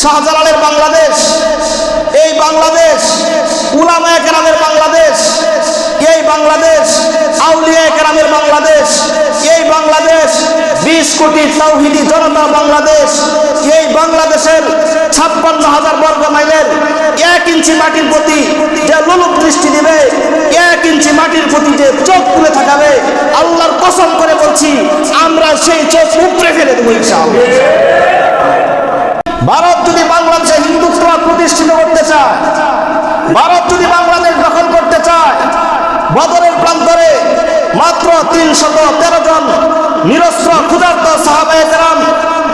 শাহজালালের বাংলাদেশ, এই বাংলাদেশ উলামায়ে কেরামের বাংলাদেশ, এই বাংলাদেশ আউলিয়ায়ে কেরামের বাংলাদেশ, এই বাংলাদেশ 20 কোটি তাওহীদি জনতার বাংলাদেশ। এই বাংলাদেশের 56,000 বর্গ মাইলের 1 ইঞ্চি মাটির প্রতি যে লোলুপ দৃষ্টি দিবে, 1 ইঞ্চি মাটির প্রতি যে চোখ তুলে থাকাবে, আল্লাহর কসম করে বলছি আমরা সেই চোখ উপড়ে ফেলে দেবো ইনশাআল্লাহ। ভারত যদি বাংলাদেশে হিন্দুত্ববাদ প্রতিষ্ঠিত করতে চায়, ভারত যদি বাংলাদেশ দখল করতে চায়, বদরের প্রান্তরে মাত্র 313 জন নিরস্ত্র ক্ষুধার্ত সাহাবায়ে কেরাম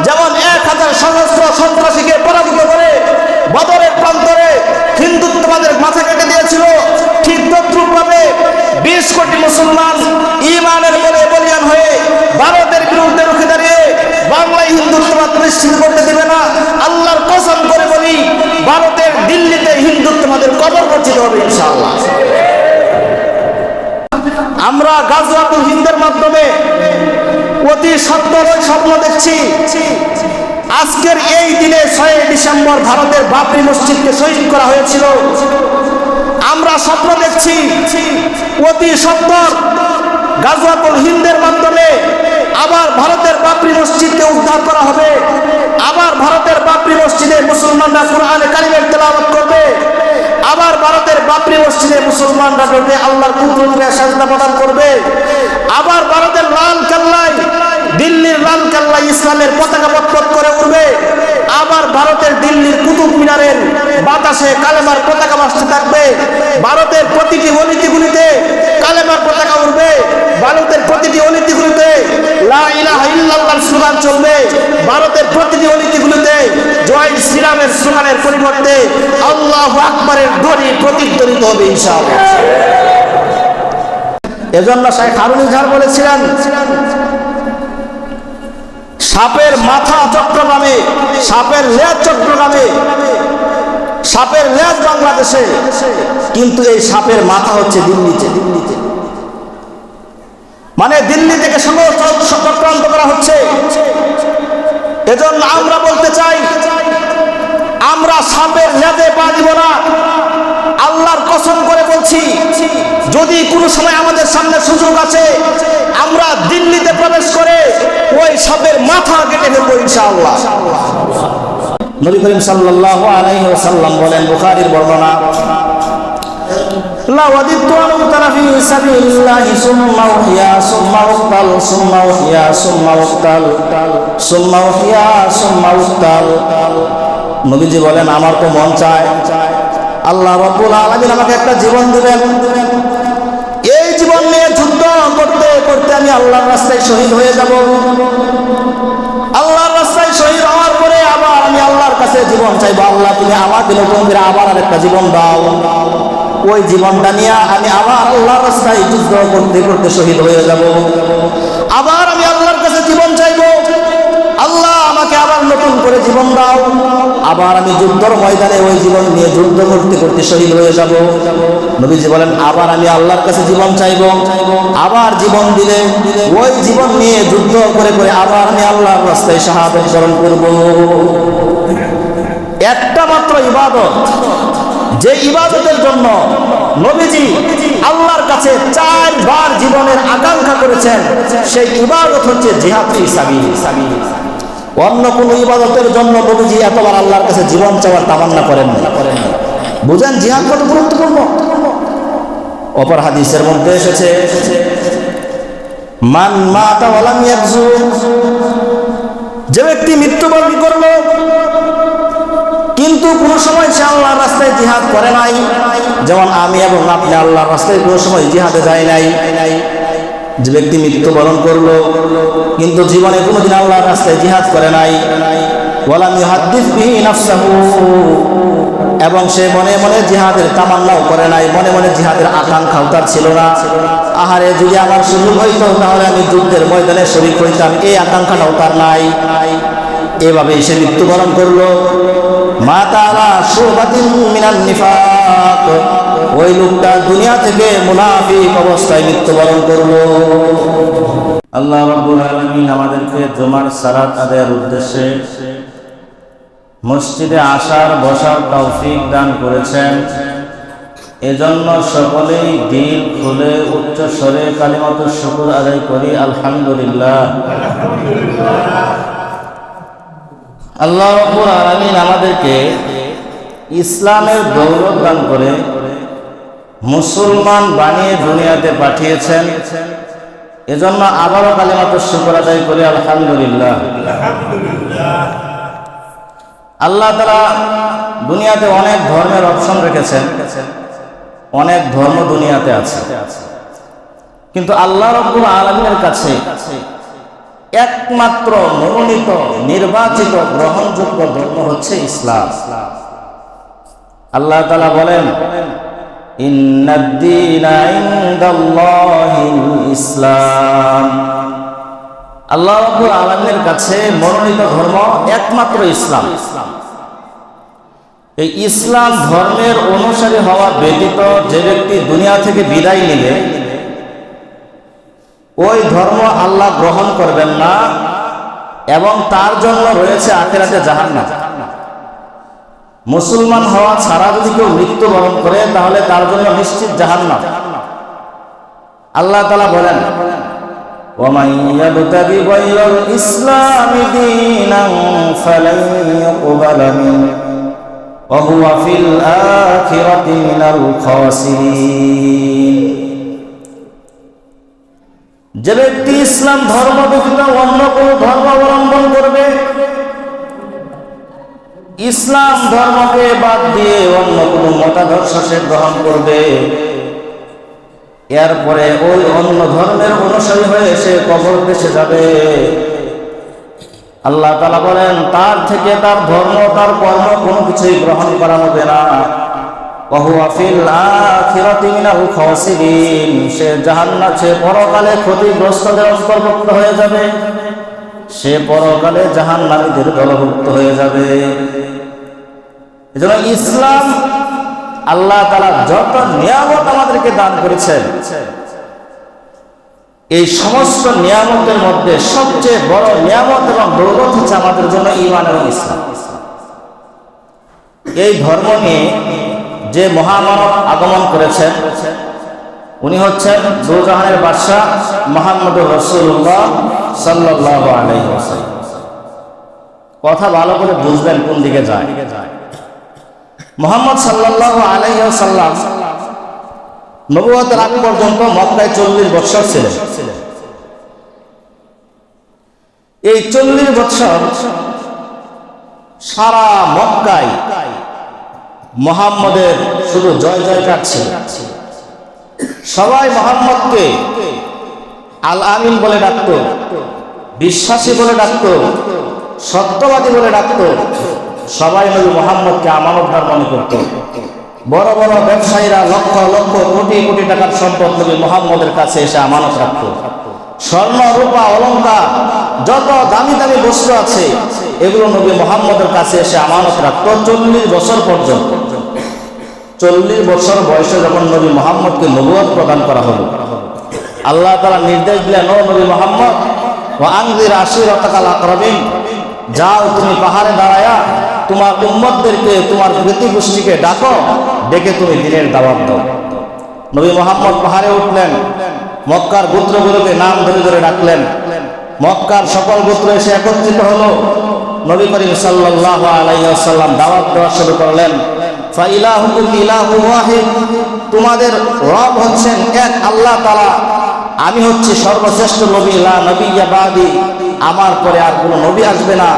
যেমন 1000 সশস্ত্র সন্ত্রাসীকে পরাজিত করে বদরের প্রান্তরে হিন্দুত্ববাদের মাথা কেটে দিয়েছিল, ঠিক তদ্রূপভাবে 20 কোটি মুসলমান ঈমানের বলে বলিয়ান হয়ে ভারতের বিরুদ্ধে রুখে দাঁড়িয়ে বাংলায় হিন্দুত্ববাদ প্রতিষ্ঠিত করতে দেবে না। আল্লাহর কসম করে বলি, ভারতের দিল্লিতে হিন্দুত্ববাদের কবর রচিত হবে ইনশাআল্লাহ। আমরা গাজওয়াতুল হিন্দের মাধ্যমে অতি সত্বর স্বপ্ন দেখছি। আজকের এই দিনে 6 ডিসেম্বর ভারতের বাবরি মসজিদকে শহীদ করা হয়েছিল। আমরা স্বপ্ন দেখছি অতি সত্বর গাজওয়াতুল হিন্দের মাধ্যমে আবার ভারতের বাবরি মসজিদকে উদ্ধার করা হবে। আবার ভারতের বাবরি মসজিদে মুসলমানরা কুরআনে কারিমের তেলাওয়াত করবে। আবার ভারতের বাবরি মসজিদে মুসলমানরা ডটে আল্লাহর কুদরতে সাজদা প্রদান করবে। আবার ভারতের লাল কেল্লায়, দিল্লির লাল কেল্লায় ইসলামের পতাকা পতপত করে উঠবে। আবার ভারতের দিল্লির কুতুব মিনারের বাতাসে কালেমার পতাকা ভাসতে থাকবে। ভারতের প্রতিটি অলিতে-গলিতে কালেমার পতাকা উঠবে। ভারতের প্রতিটি অলিতে-গলিতে লা ইলাহা ইল্লাল্লাহর স্লোগান চলবে। ভারতের প্রতিটি অলিতে-গলিতে জয় শ্রীরামের স্লোগানের পরিবর্তে আল্লাহু আকবারের ধ্বনি প্রতিধ্বনিত হবে ইনশাআল্লাহ। এজন্য শাইখ হারুন ইজহার বলেছিলেন, সাপের মাথা চট্টগ্রামে, সাপের লেজ চট্টগ্রামে, সাপের লেজ বাংলাদেশে, কিন্তু এই সাপের মাথা হচ্ছে দিল্লিতে। মানে দিল্লি থেকে চক্রান্ত করা হচ্ছে। এজন্য আমরা বলতে চাই, আমরা সাপের লেজে পা দিব না। আল্লাহর কসম করে বলছি, যদি কোনো সময় আমাদের সামনে সুযোগ আছে, আমরা দিল্লিতে প্রবেশ করে ওই সাপের মাথা কেটে নেব ইনশাআল্লাহ। নবী করিম সাল্লাল্লাহু আলাইহি ওয়াসাল্লাম বলেন, বুখারীর বর্ণনা, লা ওয়াদিতু আন উতরা ফি সাবিলিল্লাহি সুম্মা উহিয়া সুম্মা উক্তাল সুম্মা উহিয়া সুম্মা উক্তাল সুম্মা উহিয়া সুম্মা উক্তাল। নবীজি বলেন, আমার তো মন চায় আল্লাহ রাব্বুল আলামিন আমাকে একটা জীবন দিবেন, এই জীবন নিয়ে যুদ্ধ করতে করতে আমি আল্লাহর রাস্তায় শহীদ হয়ে যাব। আল্লাহর রাস্তায় শহীদ হওয়ার পরে আবার আমি আল্লাহর কাছে জীবন চাইবো, আল্লাহ তুমি আমাকে নতুন করে আবার আরেকটা জীবন দাও। ওই জীবনটা নিয়ে আমি আবার আল্লাহর রাস্তায় যুদ্ধ করতে করতে শহীদ হয়ে যাব। আবার আমি আল্লাহর কাছে জীবন চাইবো, আল্লাহ আমাকে আবার নতুন করে জীবন দাও। আবার আমি যুদ্ধের ময়দানে ওই জীবন নিয়ে যুদ্ধ করতে করতে শহীদ হয়ে যাব। নবীজি বলেন, আবার আমি আল্লাহর কাছে জীবন চাইবো, আবার জীবন দিলে ওই জীবন নিয়ে যুদ্ধ করে করে আবার আমি আল্লাহর রাস্তায় শাহাদাত বরণ করব। একটা মাত্র ইবাদত, যে ইবাদতের জন্য নবীজি আল্লাহর কাছে 4 বার জীবনের আকাঙ্ক্ষা করেছেন, সেই ইবাদত হচ্ছে জিহাদ ফি সাবিলিল্লাহ। অন্য কোন ইবাদতের জন্য নবীজি এতবার আল্লাহর কাছে জীবন চাওয়ার তামান্না করেন না। বুঝেন জিহাদ কত গুরুত্বপূর্ণ। অপর হাদিসের মধ্যে এসেছে, মান মাতা ওয়া লাম ইয়াগজু, যে ব্যক্তি মৃত্যুবরণ করলো কিন্তু কোনো সময় সে আল্লাহর রাস্তায় জিহাদ করে নাই, যেমন আমি এবং আপনি আল্লাহর রাস্তায় কোনো সময় জিহাদে যায় নাই। যে ব্যক্তি মৃত্যুবরণ করলো কিন্তু জীবনে কোনোদিন আল্লাহর রাস্তায় জিহাদ করে নাই, ওয়ালাম ইউহাদ্দিস বিহি নাফসাহু, এবং সে মনে মনে জিহাদের তামান্নাও করে নাই, মনে মনে জিহাদের আকাঙ্ক্ষাও তার ছিল না। আহারে, যদি আমার সুযোগ হইতো তাহলে আমি যুদ্ধের ময়দানে শরীক হইতাম, এই আকাঙ্ক্ষাটাও তার নাই। এভাবে সে মৃত্যুবরণ করলো। মাতা আলা শুবাতিন মিনান নিফাক, ওই লোকটা দুনিয়া থেকে মুনাফিক অবস্থায় মৃত্যুবরণ করলো। আল্লাহ রাব্বুল আলামিন আমাদেরকে জুমার সালাত আদায়ের উদ্দেশ্যে মসজিদে আসার বসার তৌফিক দান করেছেন। এজন্য সকলেই দিল খুলে উচ্চ স্বরে কালিমাতুশ শুকর আদায় করি আলহামদুলিল্লাহ। আল্লাহ রাব্বুল আলামিন আমাদেরকে ইসলামের গৌরব দান করে মুসলমান বানিয়ে দুনিয়াতে পাঠিয়েছেন। এজন্য আবারও কালিমাতুশ শুকর আদায় করি আলহামদুলিল্লাহ। আল্লাহ তাআলা দুনিয়াতে অনেক ধর্মের অপশন রেখেছেন, অনেক ধর্ম দুনিয়াতে আছে, কিন্তু আল্লাহ রাব্বুল আলামিনের কাছে একমাত্র মনোনীত নির্বাচিত গ্রহণযোগ্য ধর্ম হচ্ছে ইসলাম। আল্লাহ তাআলা বলেন, ইন্নাদ-দীনা ইনদাল্লাহিল ইসলাম। আল্লাহ রাব্বুল আলামিনের কাছে মনোনীত ধর্ম একমাত্র ইসলাম। এই ইসলাম ধর্মের অনুসারী হওয়া ব্যতীত যে ব্যক্তি দুনিয়া থেকে বিদায় নিবে, ওই ধর্ম আল্লাহ গ্রহণ করবেন না এবং তার জন্য রয়েছে আখিরাতে জাহান্নাম। মুসলমান হওয়া ছাড়া যদি কেউ মৃত্যুবরণ করে তাহলে তার জন্য নিশ্চিত জাহান্নাম। আল্লাহ তাআলা বলেন, وَمَن يَبْتَغِ غَيْرَ الْإِسْلَامِ دِينًا فَلَن يُقْبَلَ مِنْهُ وَهُوَ فِي الْآخِرَةِ مِنَ الْخَاسِرِينَ। যে ব্যক্তি ইসলাম ধর্ম ব্যতীত অন্য কোন ধর্ম অবলম্বন করবে, ইসলাম ধর্মকে বাদ দিয়ে অন্য কোন মতাদর্শ সে গ্রহণ করবে, এরপরে ওই অন্য ধর্মের অনুসারী হয়ে সে কবর দেশে যাবে। আল্লাহ তাআলা বলেন, তার থেকে তার ধর্ম তার কর্ম কোনো কিছুই গ্রহণ করা হবে না। ওয়াহুয়া ফিল আখিরাতি মিনাল খাসিরিন। সে জাহান্নামে, সে পরকালে ক্ষতিগ্রস্তদের অন্তর্ভুক্ত হয়ে যাবে, সে পরকালে জাহান্নামীদের দলভুক্ত হয়ে যাবে। এজন্য ইসলাম আল্লাহ তাআলা যত নিয়ামত আমাদেরকে দান করেছেন, এই সমস্ত নিয়ামতের মধ্যে সবচেয়ে বড় নিয়ামত এবং দৌলত হচ্ছে আমাদের জন্য ঈমান এবং ইসলাম। এই ধর্ম নিয়ে যে মহামানব আগমন করেছেন, উনি হচ্ছেন দুজাহানের বাদশাহ মুহাম্মদুর রাসূলুল্লাহ সাল্লাল্লাহু আলাইহি ওয়াসাল্লাম। কথা ভালো করে বুঝবেন কোন দিকে যায়। মুহাম্মদ সাল্লাল্লাহু আলাইহি ওয়াসাল্লাম নবুয়তের আগ পর্যন্ত মক্কায় 40 বছর ছিলেন। এই 40 বছর সারা মক্কায় মুহাম্মদের শুধু জয় জয়কার ছিল। সবাই মুহাম্মদকে আল আমিন বলে ডাকত, বিশ্বাসী বলে ডাকত, সত্যবাদী বলে ডাকত। সবাই নবী মুহাম্মদকে আমানতদার মনে করত। বড় বড় ব্যবসায়ীরা লক্ষ লক্ষ কোটি কোটি টাকার সম্পদ নবী মুহাম্মদের কাছে এসে আমানত রাখত। স্বর্ণ রূপা অলংকার যত দামি দামি বস্তু আছে এগুলো নবী মুহাম্মদের কাছে এসে আমানত রাখত 40 বছর পর্যন্ত। 40 বছর বয়সে যখন নবী মুহাম্মদকে নবুয়ত প্রদান করা হলো, আল্লাহ তাআলা নির্দেশ দিলেন, ও নবী মুহাম্মদ, ওয়া আনজির আশিরাতাকাল আকরাবিন, যাও তুমি পাহাড়ে দাঁড়ায়া তোমার উম্মতদেরকে, তোমার প্রতিবেশীকে ডাকো, ডেকে তুমি দ্বীনের দাওয়াত দাও। নবী মুহাম্মদ পাহাড়ে উঠলেন, মক্কার গোত্রগুলোকে নাম ধরে ধরে ডাকলেন। মক্কার সকল গোত্র এসে একত্রিত হলো। নবী করিম সাল্লাল্লাহু আলাইহি ওয়াসাল্লাম দাওয়াত দেওয়া শুরু করলেন, ফা ইলাহুকুম ইলাহু ওয়াহিদ, তোমাদের রব হচ্ছেন এক আল্লাহ তাআলা, আমি হচ্ছি সর্বশ্রেষ্ঠ নবী, লা নবিয়্যা বাদি, আমার পরে আর কোনো নবী আসবে না।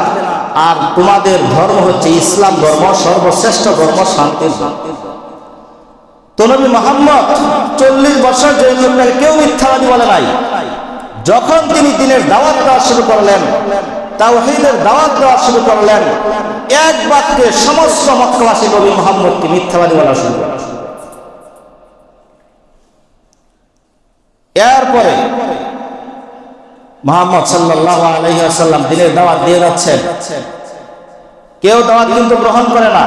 আর তোমাদের ধর্ম হচ্ছে ইসলাম ধর্ম, সর্বশ্রেষ্ঠ ধর্ম, শান্তির ধর্ম। তো নবী মুহাম্মদ 40 বছর যে লোকটাকে কেউ মিথ্যাবাদী বলে নাই। যখন তিনি দ্বীনের দাওয়াত দেওয়া শুরু করলেন, তাওহীদের দাওয়াত দেওয়া শুরু করলেন, এক বাক্যে সমস্ত মক্কাবাসী নবী মুহাম্মদকে মিথ্যাবাদী বলা শুরু করলেন। এরপরে মুহাম্মদ সাল্লাল্লাহু আলাইহি ওয়াসাল্লাম দ্বীনের দাওয়াত দিয়ে যাচ্ছেন। কেউ দাওয়াত কিন্তু গ্রহণ করে না।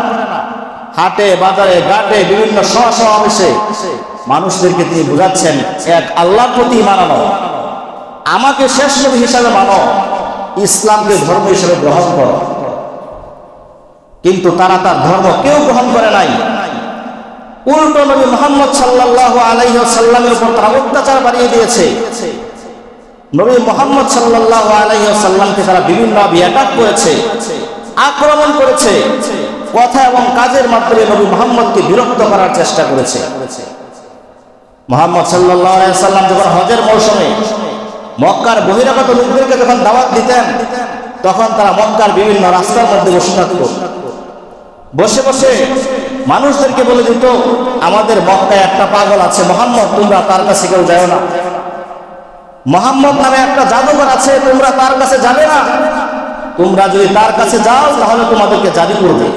হাটে বাজারে ঘাটে বিভিন্ন সমাবেশে মানুষদেরকে তিনি বুঝাচ্ছেন, এক আল্লাহর প্রতি মানানো, আমাকে শেষ নবী হিসাবে মানো, ইসলামকে ধর্ম হিসেবে গ্রহণ করো। কিন্তু তারা তার ধর্ম কেউ গ্রহণ করে নাই। উল্টো নবী মুহাম্মদ সাল্লাল্লাহু আলাইহি ওয়াসাল্লামের উপর তারা অত্যাচার বাড়িয়ে দিয়েছে। নবী মুহাম্মদ সাল্লাল্লাহু আলাইহি ওয়াসাল্লামকে তারা বিভিন্নভাবে অ্যাটাক করেছে, আক্রমণ করেছে, কথা এবং কাজের মাধ্যমে নবী মুহাম্মদকে বিরক্ত করার চেষ্টা করেছে। মুহাম্মদ সাল্লাল্লাহু আলাইহি ওয়াসাল্লাম যখন হজের মৌসুমে মক্কার বহিরাগত লোকদেরকে যখন দাওয়াত দিতেন, তখন তারা মক্কার বিভিন্ন রাস্তার মধ্যে বসে থাকত। বসে বসে মানুষদেরকে বলে দিত, আমাদের মক্কায় একটা পাগল আছে মুহাম্মদ, তোমরা তার কাছে কেউ যাও না। মুহাম্মদ নামে একটা জাদুকর আছে, তোমরা তার কাছে যাবে না। তোমরা যদি তার কাছে যাও তাহলে তোমাদেরকে জাদু করবে।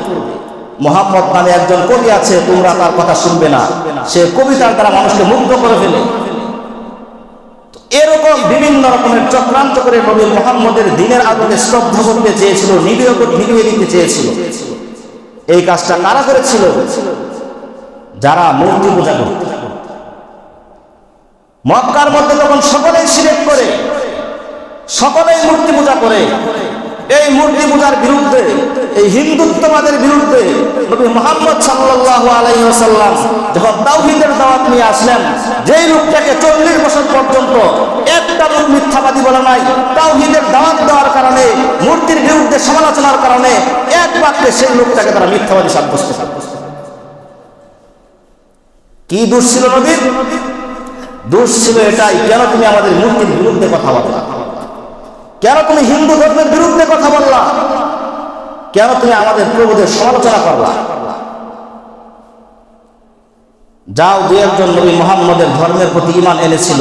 মুহাম্মদ নামে একজন কবি আছে, তোমরা তার কথা শুনবে না, সে কবিতার দ্বারা মানুষকে মুগ্ধ করে ফেলে। এরকম বিভিন্ন রকমের চক্রান্ত করে নবী মুহাম্মদের দ্বীনের আলোকে শ্রদ্ধা করতে চেয়েছিল, নিভিয়ে দিতে চেয়েছিল। এই কাজটা কারা করেছিল? যারা মূর্তি পূজা করত। মক্কার মধ্যে তখন সকলেই শিরক করে, সকলেই মূর্তি পূজা করে। এই মূর্তি পূজার বিরুদ্ধে, এই হিন্দুত্ববাদের বিরুদ্ধে নবী মুহাম্মদ সাল্লাল্লাহু আলাইহি ওয়াসাল্লাম যখন তাওহীদের দাওয়াত নিয়ে আসলেন, যেই লোকটাকে 40 বছর পর্যন্ত একটা লোক মিথ্যাবাদী বলা নাই, তাওহীদের দাওয়াত দেওয়ার কারণে, মূর্তির বিরুদ্ধে সমালোচনার কারণে এক বাক্যে সেই লোকটাকে তারা মিথ্যাবাদী সাব্যস্ত করে। কি দোষ ছিল নবীর? দোষ ছিল এটাই, কেন তুমি আমাদের মূর্তির বিরুদ্ধে কথা বললা? কেন তুমি হিন্দু ধর্মের বিরুদ্ধে কথা বললা? কেন তুমি আমাদের প্রভুদের সমালোচনা করলা? যাও, দু একজন নবী মুহাম্মদের ধর্মের প্রতি ঈমান এনেছিল।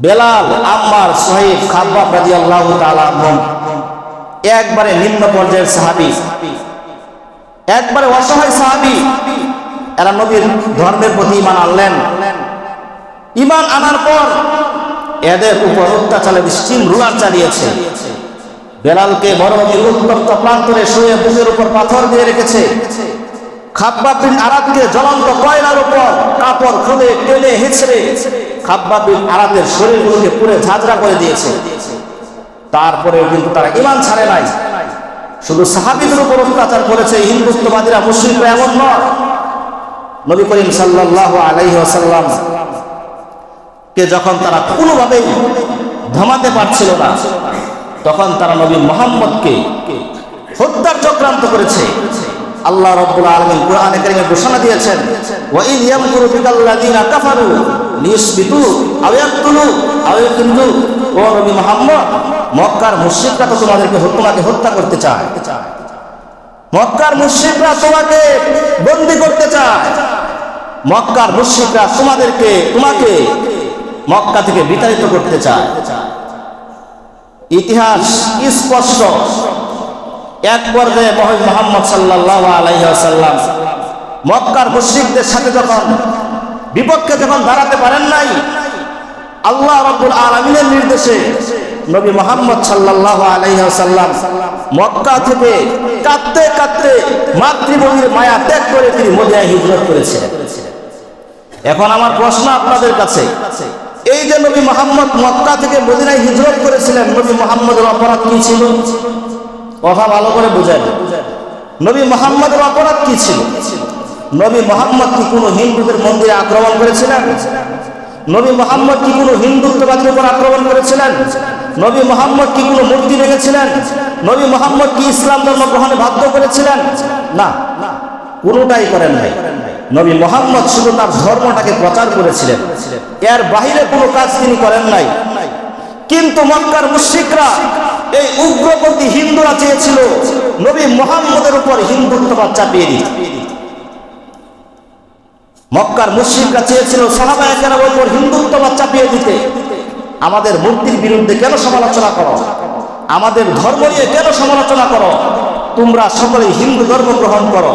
বেলাল, আম্মার, সুহাইব, খাব্বাব রাদিয়াল্লাহু তাআলা আনহুম একবারে নিম্ন পর্যায়ের সাহাবী, একবারে অসহায় সাহাবী। এরা নবীর ধর্মের প্রতি ঈমান আনলেন। ঈমান আনার পর এদের উপর অত্যাচারের স্টিম রুলার চালিয়েছে। বেলালকে মরুভূমির উত্তপ্ত প্রান্তরে শুয়ে বুকের উপর পাথর দিয়ে রেখেছে। খাব্বাব বিন আরাদকে জ্বলন্ত কয়লার উপর কাপড় খুলে টেনে হেঁচড়ে খাব্বাব বিন আরাদের শরীরগুলোকে পুড়ে ঝাঁঝরা করে দিয়েছে। তারপরেও কিন্তু তারা ঈমান ছাড়ে নাই। শুধু সাহাবীদের উপর অত্যাচার করেছে। হিন্দুত্ববাদীরা, মুশরিকরা এমন নয়। নবী করিম সাল্লাল্লাহু আলাইহি ওয়াসাল্লাম কে যখন তারা কোনোভাবেই থামাতে পারছিল না, তখন তারা নবী মুহাম্মদকে হত্যার চক্রান্ত করেছে। আল্লাহ রাব্বুল আলামিন কোরআনে কারীমে ঘোষণা দিয়েছেন, ওয়া ইয ইয়ামকুরু বিকাল্লাযিনা কাফারু লিইসবিতু আও ইয়াকতুলু আও ইউখিরজু। ও নবী মুহাম্মদ, মক্কার মুশরিকরা তো তোমাকে হত্যা করতে চায়। মক্কার মুশরিকরা তোমাকে বন্দী করতে চায়। মক্কার মুশরিকরা তোমাকে মক্কা থেকে বিতাড়িত করতে চায়। ইতিহাস স্পষ্ট। এক পর্যায়ে মুহাম্মদ সাল্লাল্লাহু আলাইহি ওয়াসাল্লাম মক্কার মুশরিকদের সাথে যখন বিপক্ষে দাঁড়াতে পারেন নাই, আল্লাহ রাব্বুল আলামিনের নির্দেশে নবী মুহাম্মদ সাল্লাল্লাহু আলাইহি ওয়াসাল্লাম মক্কা থেকে কাঁদতে কাঁদতে মাতৃভূমির মায়া ত্যাগ করে তিনি মদিনায় হিজরত করেছিলেন। এখন আমার প্রশ্ন আপনাদের কাছে, এই যে নবী মুহাম্মদ মক্কা থেকে মদিনায় হিজরত করেছিলেন, নবী মুহাম্মদের অপরাধ কি ছিল? কথা ভালো করে বুঝাই। নবী মুহাম্মদের অপরাধ কি ছিল? নবী মুহাম্মদ কি কোনো হিন্দুদের মন্দিরে আক্রমণ করেছিলেন? নবী মুহাম্মদ কি কোনো হিন্দুত্ববাদীর উপর আক্রমণ করেছিলেন? নবী মুহাম্মদ কি কোনো মূর্তি ভেঙেছিলেন? নবী মুহাম্মদ কি ইসলাম ধর্ম গ্রহণে বাধ্য করেছিলেন? না, কোনোটাই করেন নাই। নবী মুহাম্মদ শুধু তার ধর্মটাকে প্রচার করেছিলেন, এর বাহিরে কোনো কাজ তিনি করেন নাই। কিন্তু মক্কার মুশরিকরা, এই উগ্রপন্থী হিন্দুরা চেয়েছিল নবী মুহাম্মদের উপর হিন্দুত্ববাদ চাপিয়ে দিতে। মক্কার মুশরিকরা চেয়েছিল সাহাবায়ে কেরামের উপর হিন্দুত্ববাদ চাপিয়ে দিতে। আমাদের মূর্তির বিরুদ্ধে কেন সমালোচনা করো? আমাদের ধর্ম নিয়ে কেন সমালোচনা করো? তোমরা সকলেই হিন্দু ধর্ম গ্রহণ করো।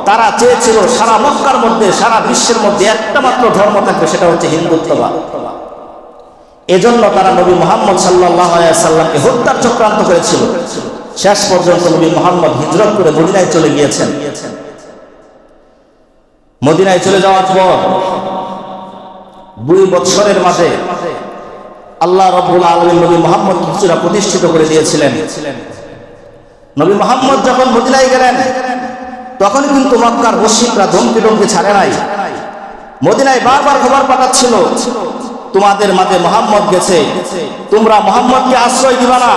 তারা চেয়েছিল সারা মক্কার মধ্যে, সারা বিশ্বের মধ্যে একটা মাত্র ধর্ম থাকবে, সেটা হচ্ছে হিন্দুত্ববাদ। এজন্য তারা নবী মুহাম্মদ সাল্লাল্লাহু আলাইহি ওয়াসাল্লামকে হত্যার চক্রান্ত করেছিল। শেষ পর্যন্ত নবী মুহাম্মদ হিজরত করে মদিনায় চলে গিয়েছেন। মদিনায় চলে যাওয়ার পর 2 বছরের মাঝে আল্লাহ রাব্বুল আলামিন নবী মুহাম্মদকে কিছুটা প্রতিষ্ঠিত করে দিয়েছিলেন। নবী মুহাম্মদ যখন মদিনায় গেলেন তখন কিন্তু মক্কার মুশরিকরা ধমকি ছাড়ে নাই। মদিনায় বারবার খবর পাঠাচ্ছিল, তোমাদের মাঝে মুহাম্মদ গেছে, তোমরা মুহাম্মদকে আশ্রয় দিবা না।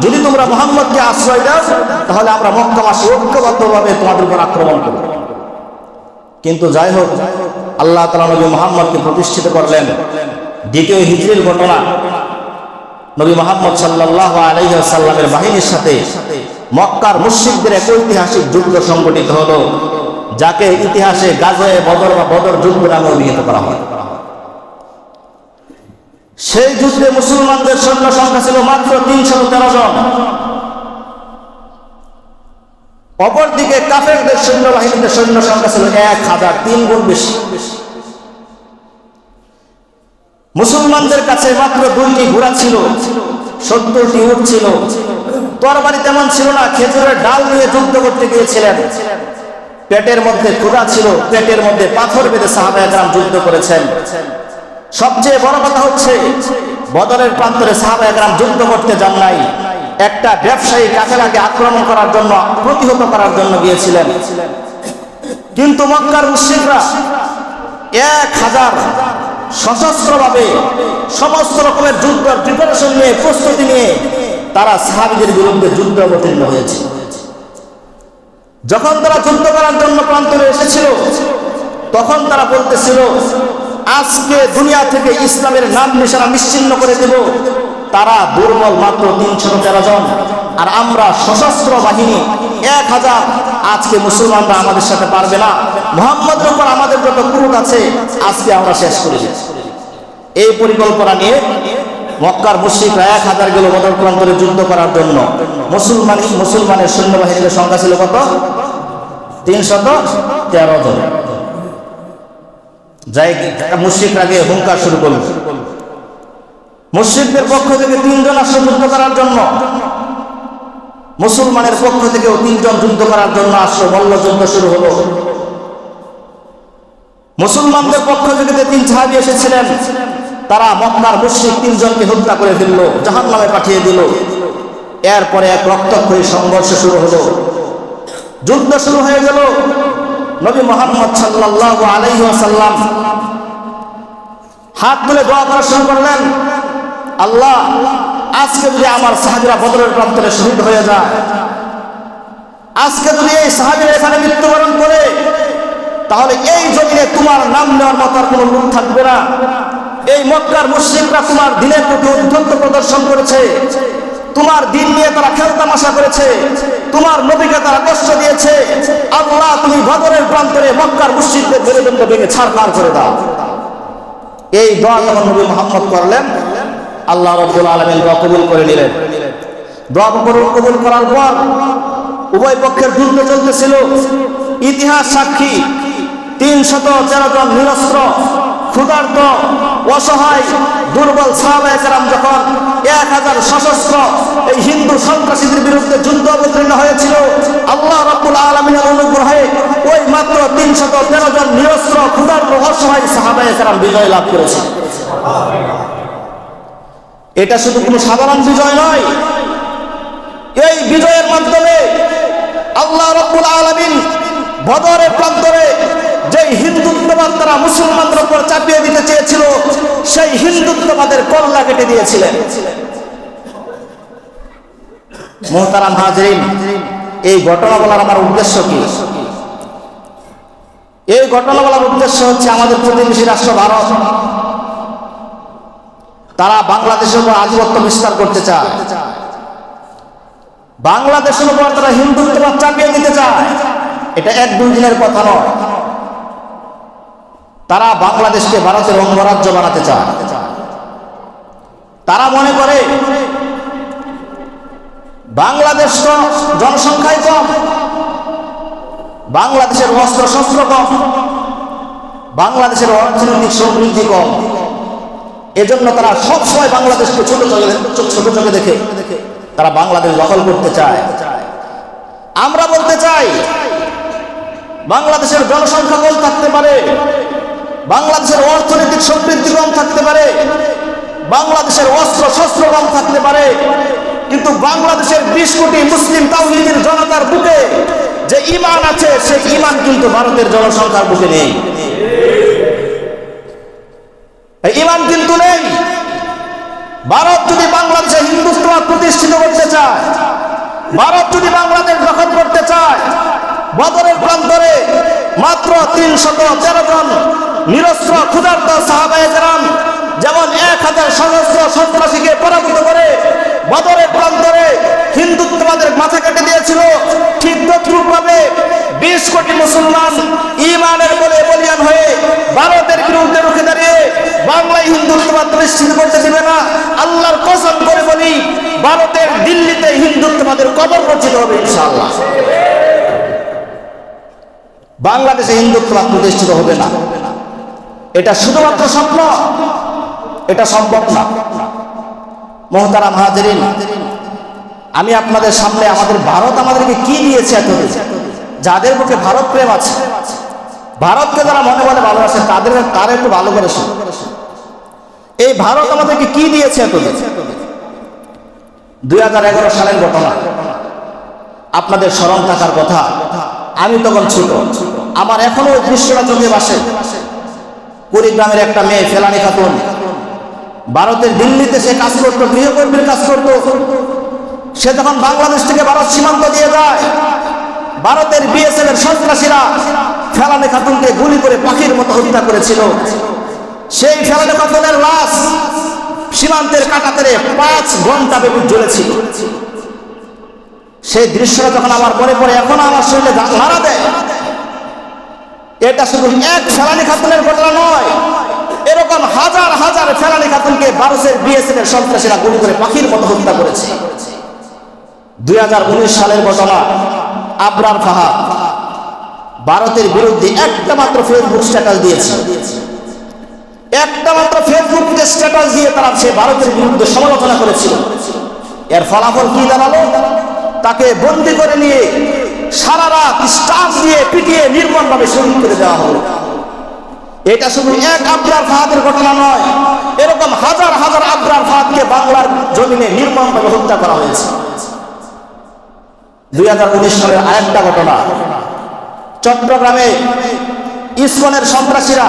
যদি তোমরা মুহাম্মদকে আশ্রয় দাও তাহলে আমরা মক্কাবাসী ঐক্যবদ্ধভাবে তোমাদের উপর আক্রমণ করব। কিন্তু যাই হোক, আল্লাহ তাআলা নবী মুহাম্মদকে প্রতিষ্ঠিত করলেন। দ্বিতীয় হিজরির ঘটনা, নবী মুহাম্মদ সাল্লাল্লাহু আলাইহি ওয়াসাল্লামের বাহিনীর সাথে মক্কার মুশরিকদের এক ঐতিহাসিক যুদ্ধ সংগঠিত হলো, যাকে ইতিহাসে গাজওয়ে বদর বা বদর যুদ্ধ নামে অভিহিত করা হয়। সেই যুদ্ধে মুসলমানদের সৈন্য সংখ্যা ছিল মাত্র 313 জন। অপরদিকে কাফেরদের সৈন্যবাহিনীতে সৈন্য সংখ্যা ছিল 1003 গুণ বেশি। মুসলমানদের কাছে মাত্র 2টি ঘোড়া ছিল, 70টি উট ছিল, তরবারি তেমন ছিল না, খেজুরের ডাল নিয়ে যুদ্ধ করতে গিয়েছিলেন। পেটের মধ্যে ক্ষুধা ছিল, পেটের মধ্যে পাথর বেঁধে সাহাবায়ে কেরাম যুদ্ধ করেছেন। সবচেয়ে বড় কথা হচ্ছে, বদরের প্রান্তরে সাহাবায়ে কেরাম যুদ্ধ করতে যান নাই, একটা ব্যবসায়ী কাফেলাকে আক্রমণ করার জন্য, প্রতিহত করার জন্য গিয়েছিলেন। কিন্তু মক্কার মুশরিকরা 1000 সশস্ত্রভাবে সমস্ত রকমের যুদ্ধের প্রিপারেশন নিয়ে, প্রস্তুতি নিয়ে তারা সাহাবীদের বিরুদ্ধে যুদ্ধ অবতীর্ণ হয়েছে। যখন তারা যুদ্ধ করার জন্য প্রান্তরে এসেছিল তখন তারা বলতেছিল, আজকে দুনিয়া থেকে ইসলামের নাম নিশানা নিশ্চিহ্ন করে দেব। তারা দুর্বল মাত্র 313 জন, আর আমরা সশস্ত্র বাহিনী 1000। আজকে মুসলমানরা আমাদের সাথে পারবে না, মুহাম্মদের উপর আমাদের যত ক্রোধ আছে আজকে আমরা শেষ করে দিই। এই পরিকল্পনা নিয়ে মক্কার মুশরিকরা 1000 গেল বদর প্রান্তরে যুদ্ধ করার জন্য। মুসলমানের সৈন্যবাহিনীর সংখ্যা ছিল কত? 313 জন। যাই মুশরিকরা গিয়ে হুঙ্কার শুরু করল। মুশরিকদের পক্ষ থেকে 3 জন আসলো যুদ্ধ করার জন্য, মুসলমানের পক্ষ থেকেও 3 জন যুদ্ধ করার জন্য আসলো। মল্লযুদ্ধ শুরু হলো। মুসলমানদের পক্ষ থেকে 3 সাহাবী এসেছিলেন, তারা মক্কার মুশরিক 3 জনকে হত্যা করে ফেলল, জাহান্নামে পাঠিয়ে দিল। এরপরে এক রক্তক্ষয়ী সংঘর্ষ শুরু হলো, যুদ্ধ শুরু হয়ে গেল। নবী মুহাম্মদ সাল্লাল্লাহু আলাইহি ওয়াসাল্লাম হাত তুলে দোয়া করা শুরু করলেন, আল্লাহ, আজকে যদি আমার সাহাবীরা বদরের প্রান্তরে শহীদ হয়ে যায়, আজকে যদি এই সাহাবীরা এখানে মৃত্যুবরণ করে, তাহলে এই জমিনে তোমার নাম নেওয়ার মতো আর কোনো লোক থাকবে না। এই মক্কার মুশরিকরা তোমার দ্বীনের প্রতি অত্যন্ত প্রদর্শন করেছে, তোমার দ্বীন নিয়ে তারা খেলতামাশা করেছে, তোমার নবীকে তারা কষ্ট দিয়েছে। আল্লাহ, তুমি বদরের প্রান্তরে মক্কার মুশরিকদের মেরুদণ্ড ভেঙে ছাড়খাড় করে দাও। এই দোয়া যখন নবী মুহাম্মদ করলেন, আল্লাহ রাব্বুল আলামিন দোয়া কবুল করে নিলেন। দোয়া কবুল করার পর উভয় পক্ষের যুদ্ধ চলতেছিল। ইতিহাস সাক্ষী, 313 জন নিরস্ত্র, ক্ষুধার্ত, অসহায়, দুর্বল সাহাবায়ে কেরাম যখন 1000 সশস্ত্র এই হিন্দু সন্ত্রাসীদের বিরুদ্ধে যুদ্ধ অবতীর্ণ হয়েছিল, আল্লাহ রাব্বুল আলামিনের অনুগ্রহে ওই মাত্র 313 জন নিরস্ত্র, ক্ষুধার্ত, অসহায় সাহাবায়ে কেরাম বিজয় লাভ করেছে। এটা শুধু কোনো সাধারণ বিজয় নয়, এই বিজয়ের মাধ্যমে আল্লাহ রাব্বুল আলামিন বদরের প্রান্তরে যে হিন্দুত্ববাদ তারা মুসলমানদের উপর চাপিয়ে দিতে চেয়েছিল, সেই হিন্দুত্ববাদের কল্লা কেটে দিয়েছিলেন। মুহতারাম হাজিরিন, এই ঘটনা বলার আমার উদ্দেশ্য কি? এই ঘটনা বলার উদ্দেশ্য হচ্ছে, আমাদের প্রতিবেশী রাষ্ট্র ভারত, তারা বাংলাদেশের উপর আধিপত্য বিস্তার করতে চায়, বাংলাদেশের উপর তারা হিন্দুত্ববাদ চাপিয়ে দিতে চায়। এটা 1-2 দিনের কথা নয়। তারা বাংলাদেশকে ভারতের অঙ্গরাজ্য বানাতে চায়। তারা মনে করে বাংলাদেশ তো জনসংখ্যায় কম, বাংলাদেশের অস্ত্র শস্ত্র কম, বাংলাদেশের অর্থনৈতিক সমৃদ্ধি কম, এজন্য তারা সবসময় বাংলাদেশকে ছোট চোখে দেখে তারা বাংলাদেশ দখল করতে চায়। আমরা বলতে চাই, বাংলাদেশের জনসংখ্যা কম থাকতে পারে, বাংলাদেশের অর্থনৈতিক সমৃদ্ধি কম থাকতে পারে, বাংলাদেশের অস্ত্র শস্ত্র কম থাকতে পারে, কিন্তু বাংলাদেশের 20 কোটি মুসলিম তাওহীদের জনতার বুকে যে ঈমান আছে সেই ঈমান কিন্তু ভারতের জনসংখ্যার বুকে নেই। এই ঈমান কিন্তু নেই। ভারত যদি বাংলাদেশে হিন্দুত্ববাদ প্রতিষ্ঠিত করতে চায়, ভারত যদি বাংলাদেশ দখল করতে চায়, বদরের প্রান্তরে মাত্র 313 জন নিরস্ত্র ক্ষুধার্ত সাহাবায়ে কেরাম যেমন 1000 সশস্ত্র সন্ত্রাসীকে পরাজিত করে বদরের প্রান্তরে হিন্দুত্ববাদের মাথা কেটে দিয়েছিল, ঠিক তদ্রূপভাবে 20 কোটি মুসলমান ঈমানের বলে বলিয়ান হয়ে ভারতের বিরুদ্ধে রুখে দাঁড়িয়ে বাংলায় হিন্দুত্ববাদ প্রতিষ্ঠিত করতে দিবে না। আল্লাহর কসম করে বলি, ভারতের দিল্লিতে হিন্দুত্ববাদের কবর রচিত হবে ইনশাআল্লাহ। বাংলাদেশে হিন্দুত্ববাদ প্রতিষ্ঠিত হবে না। এটা শুধুমাত্র স্বপ্ন, এটা সম্ভব না। মুহতারাম হাজিরিন, আমি আপনাদের সামনে আমাদের ভারত আমাদেরকে কি দিয়েছে এতদিন, যাদের বুকে ভারত প্রেম আছে, ভারতকে যারা মনে মনে ভালোবাসে তারা একটু ভালো করে শুনুন। এই ভারত আমাদেরকে কি দিয়েছে এতদিন? 2011 সালের ঘটনা আপনাদের স্মরণ থাকার কথা। আমি তখন ছোট, আমার এখনো ওই দৃশ্যটা চোখে ভাসে। কুড়িগ্রামের একটা মেয়ে ফেলানি খাতুন, ভারতের দিল্লিতে সে কাজ করত, গৃহকর্মীর কাজ করত। সে যখন বাংলাদেশ থেকে ভারত সীমান্ত দিয়ে যায়, ভারতের বিএসএফ এর সন্ত্রাসীরা ফেলানি খাতুনকে গুলি করে পাখির মতো হত্যা করেছিল। সেই ফেলানি খাতুনের লাশ সীমান্তের কাঁটাতারে 5 ঘন্টা ব্যাপী জ্বলেছিল। সেই দৃশ্যটা যখন আমার মনে পড়ে, এখনো আমার শরীরে নাড়া দেয়। এটা শুধু এক ফেলানি খাতুনের ঘটনা নয়, এরকম হাজার হাজার ফেলানি খাতুনকে ভারতের বিএসএফ এর সন্ত্রাসীরা গুলি করে পাখির মতো হত্যা করেছে। 2019 সালের ঘটনা, আবরার ফাহাদ ভারতের বিরুদ্ধে একটা মাত্র ফেসবুক স্ট্যাটাস দিয়েছে। একটা মাত্র ফেসবুক স্ট্যাটাস দিয়ে তারা সে ভারতের বিরুদ্ধে সমালোচনা করেছিল। এর ফলাফল কি দাঁড়ালো? তাকে বন্দি করে নিয়ে সারা রাত স্টাফ দিয়ে পিটিয়ে নির্মমভাবে শহীদ করে দেওয়া হলো। এটা শুধু এক আবরার ফাহাদের ঘটনা নয়, এরকম হাজার হাজার আবরার ফাহাদকে বাংলার জমিনে নির্মমভাবে হত্যা করা হয়েছে। 2019 সালের আরেকটা ঘটনা, চট্টগ্রামে ইসকনের সন্ত্রাসীরা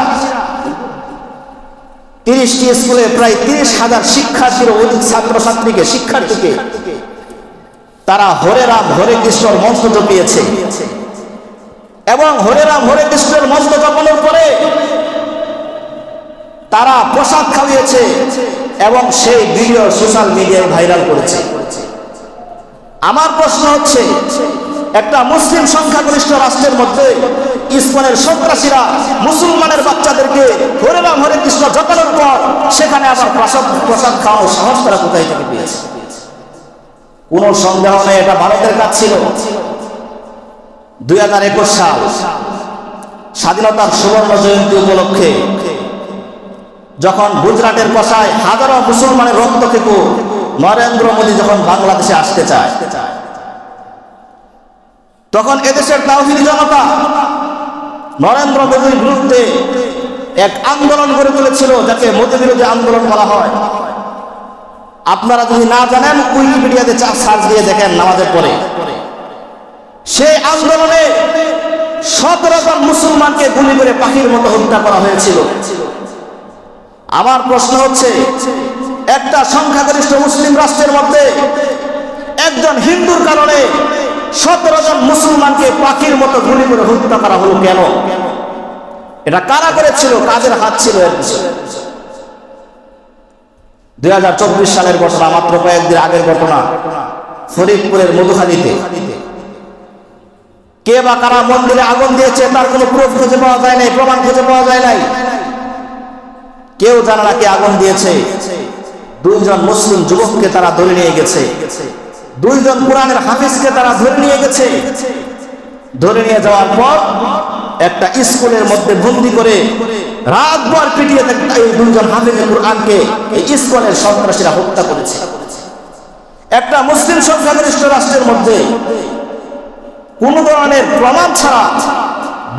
30টি স্কুলে প্রায় 30,000 শিক্ষার্থীর অধিক শিক্ষার্থীকে তারা হরে রাম হরে কৃষ্ণর মন্ত্র জপিয়েছে এবং হরে রাম হরে কৃষ্ণের মন্ত্র জপানোর পরে তারা প্রসাদ খাওয়িয়েছে এবং সেই ভিডিও সোশ্যাল মিডিয়ায় ভাইরাল করেছে। আমার প্রশ্ন হচ্ছে, একটা মুসলিম সংখ্যাগরিষ্ঠ রাষ্ট্রের মধ্যে ইসকনের সন্ত্রাসীরা মুসলমানের বাচ্চাদেরকে হরে রাম হরে কৃষ্ণ জপানোর পর সেখানে আবার প্রসাদ খাওয়ানোর সাহস তারা কোথায় থেকে পেয়েছে? কোনো সন্দেহ নেই এটা ভারতের কাজ ছিল। 2021 সাল স্বাধীনতার সুবর্ণ জয়ন্তী উপলক্ষে যখন গুজরাটের কসায় হাজারো মুসলমানের রক্ত খেকো নরেন্দ্র মোদী যখন বাংলাদেশে আসতে চায়, তখন এদেশের তাওহীদি জনতা নরেন্দ্র মোদীর বিরুদ্ধে এক আন্দোলন গড়ে তুলেছিল, যাকে মোদী বিরোধী আন্দোলন বলা হয়। আপনারা যদি না জানেন, উইকিপিডিয়াতে সার্চ দিয়ে দেখেন নামাজের পরে। সেই আন্দোলনে 17 জন মুসলমানকে গুলি করে পাখির মতো হত্যা করা হয়েছিল। আমার প্রশ্ন হচ্ছে, একটা সংখ্যাগরিষ্ঠ মুসলিম রাষ্ট্রের মধ্যে একজন হিন্দুর কারণে 17 জন মুসলমানকে পাখির মতো গুলি করে হত্যা করা হলো কেন? এটা কারা করেছিল? কাদের হাত ছিল এর পিছনে? 2024 সালের ঘটনা, মাত্র কয়েকদিন আগের ঘটনা, ফরিদপুরের মধুখালীতে কে বা কারা মন্দিরে আগুন দিয়েছে তার কোনো প্রুফ খুঁজে পাওয়া যায় নাই, প্রমাণ খুঁজে পাওয়া যায় নাই। কেউ জানে না কে আগুন দিয়েছে। 2 জন মুসলিম যুবককে তারা ধরে নিয়ে গেছে, 2 জন কোরআনের হাফিজকে তারা ধরে নিয়ে গেছে। ধরে নিয়ে যাওয়ার পর একটা স্কুলের মধ্যে বন্দি করে রাতভর পিটিয়ে এই 2 জন হাফিজ কোরআনকে এই স্কুলের সন্ত্রাসীরা হত্যা করেছে। একটা মুসলিম সংখ্যাগরিষ্ঠ রাষ্ট্রের মধ্যে কোন ধরনের প্রমাণ ছাড়া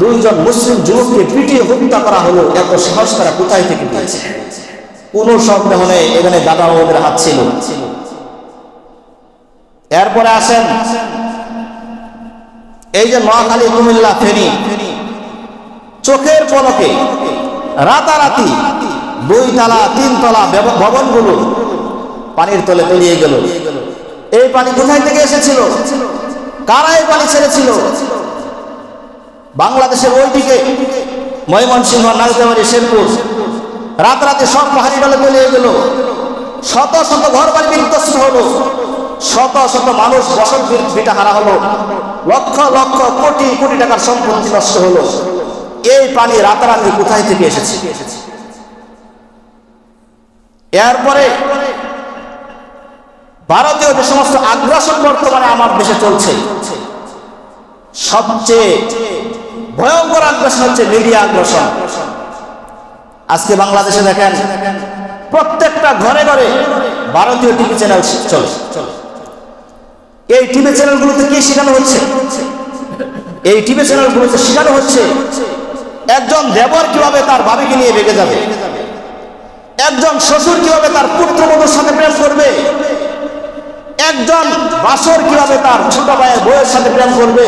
2 জন মুসলিম যুবককে পিটিয়ে হত্যা করা হলো, এত সাহস তারা কোথায় থেকে পেয়েছে? কোনো সন্দেহ নেই এখানে দাদা বাবুদের হাত ছিল। এরপরে আসেন এই যে নোয়াখালী, কুমিল্লা, ফেনী, চোখের পলকে রাতারাতি 2 তলা 3 তলা ভবনগুলো পানির তলে তলিয়ে গেল। এই পানি কোথায় থেকে এসেছিল? কারা এই পানি ছেড়েছিল? বাংলাদেশের ওইদিকে ময়মনসিংহ, নাগদাবাড়ি, শেরপুর রাতারাতি সব পাহাড়ি তলে তলিয়ে গেল। শত শত ঘর বাড়ি বিধ্বস্ত হলো, শত শত মানুষ বসত ভিটা হারা হলো, লক্ষ লক্ষ কোটি কোটি টাকার সম্পত্তি নষ্ট হলো। এই পানি রাতারাতি কোথায় থেকে এসেছে? এরপরে ভারতীয় যে সমস্ত আগ্রাসন বর্তমানে আমার দেশে চলছে, সবচেয়ে ভয়ঙ্কর আগ্রাসন হচ্ছে মিডিয়া আগ্রাসন। আজকে বাংলাদেশে দেখেন প্রত্যেকটা ঘরে ঘরে ভারতীয় টিভি চ্যানেল চলে। এই টিভি চ্যানেলগুলোতে কি শেখানো হচ্ছে? এই টিভি চ্যানেলগুলোতে শেখানো হচ্ছে একজন দেবর কিভাবে তার ভাবিকে নিয়ে বেগে যাবে, একজন শ্বশুর কিভাবে তার পুত্রবধূর সাথে প্রেম করবে, একজন বাসর কিভাবে তার ছোট ভাইয়ের বউয়ের সাথে প্রেম করবে,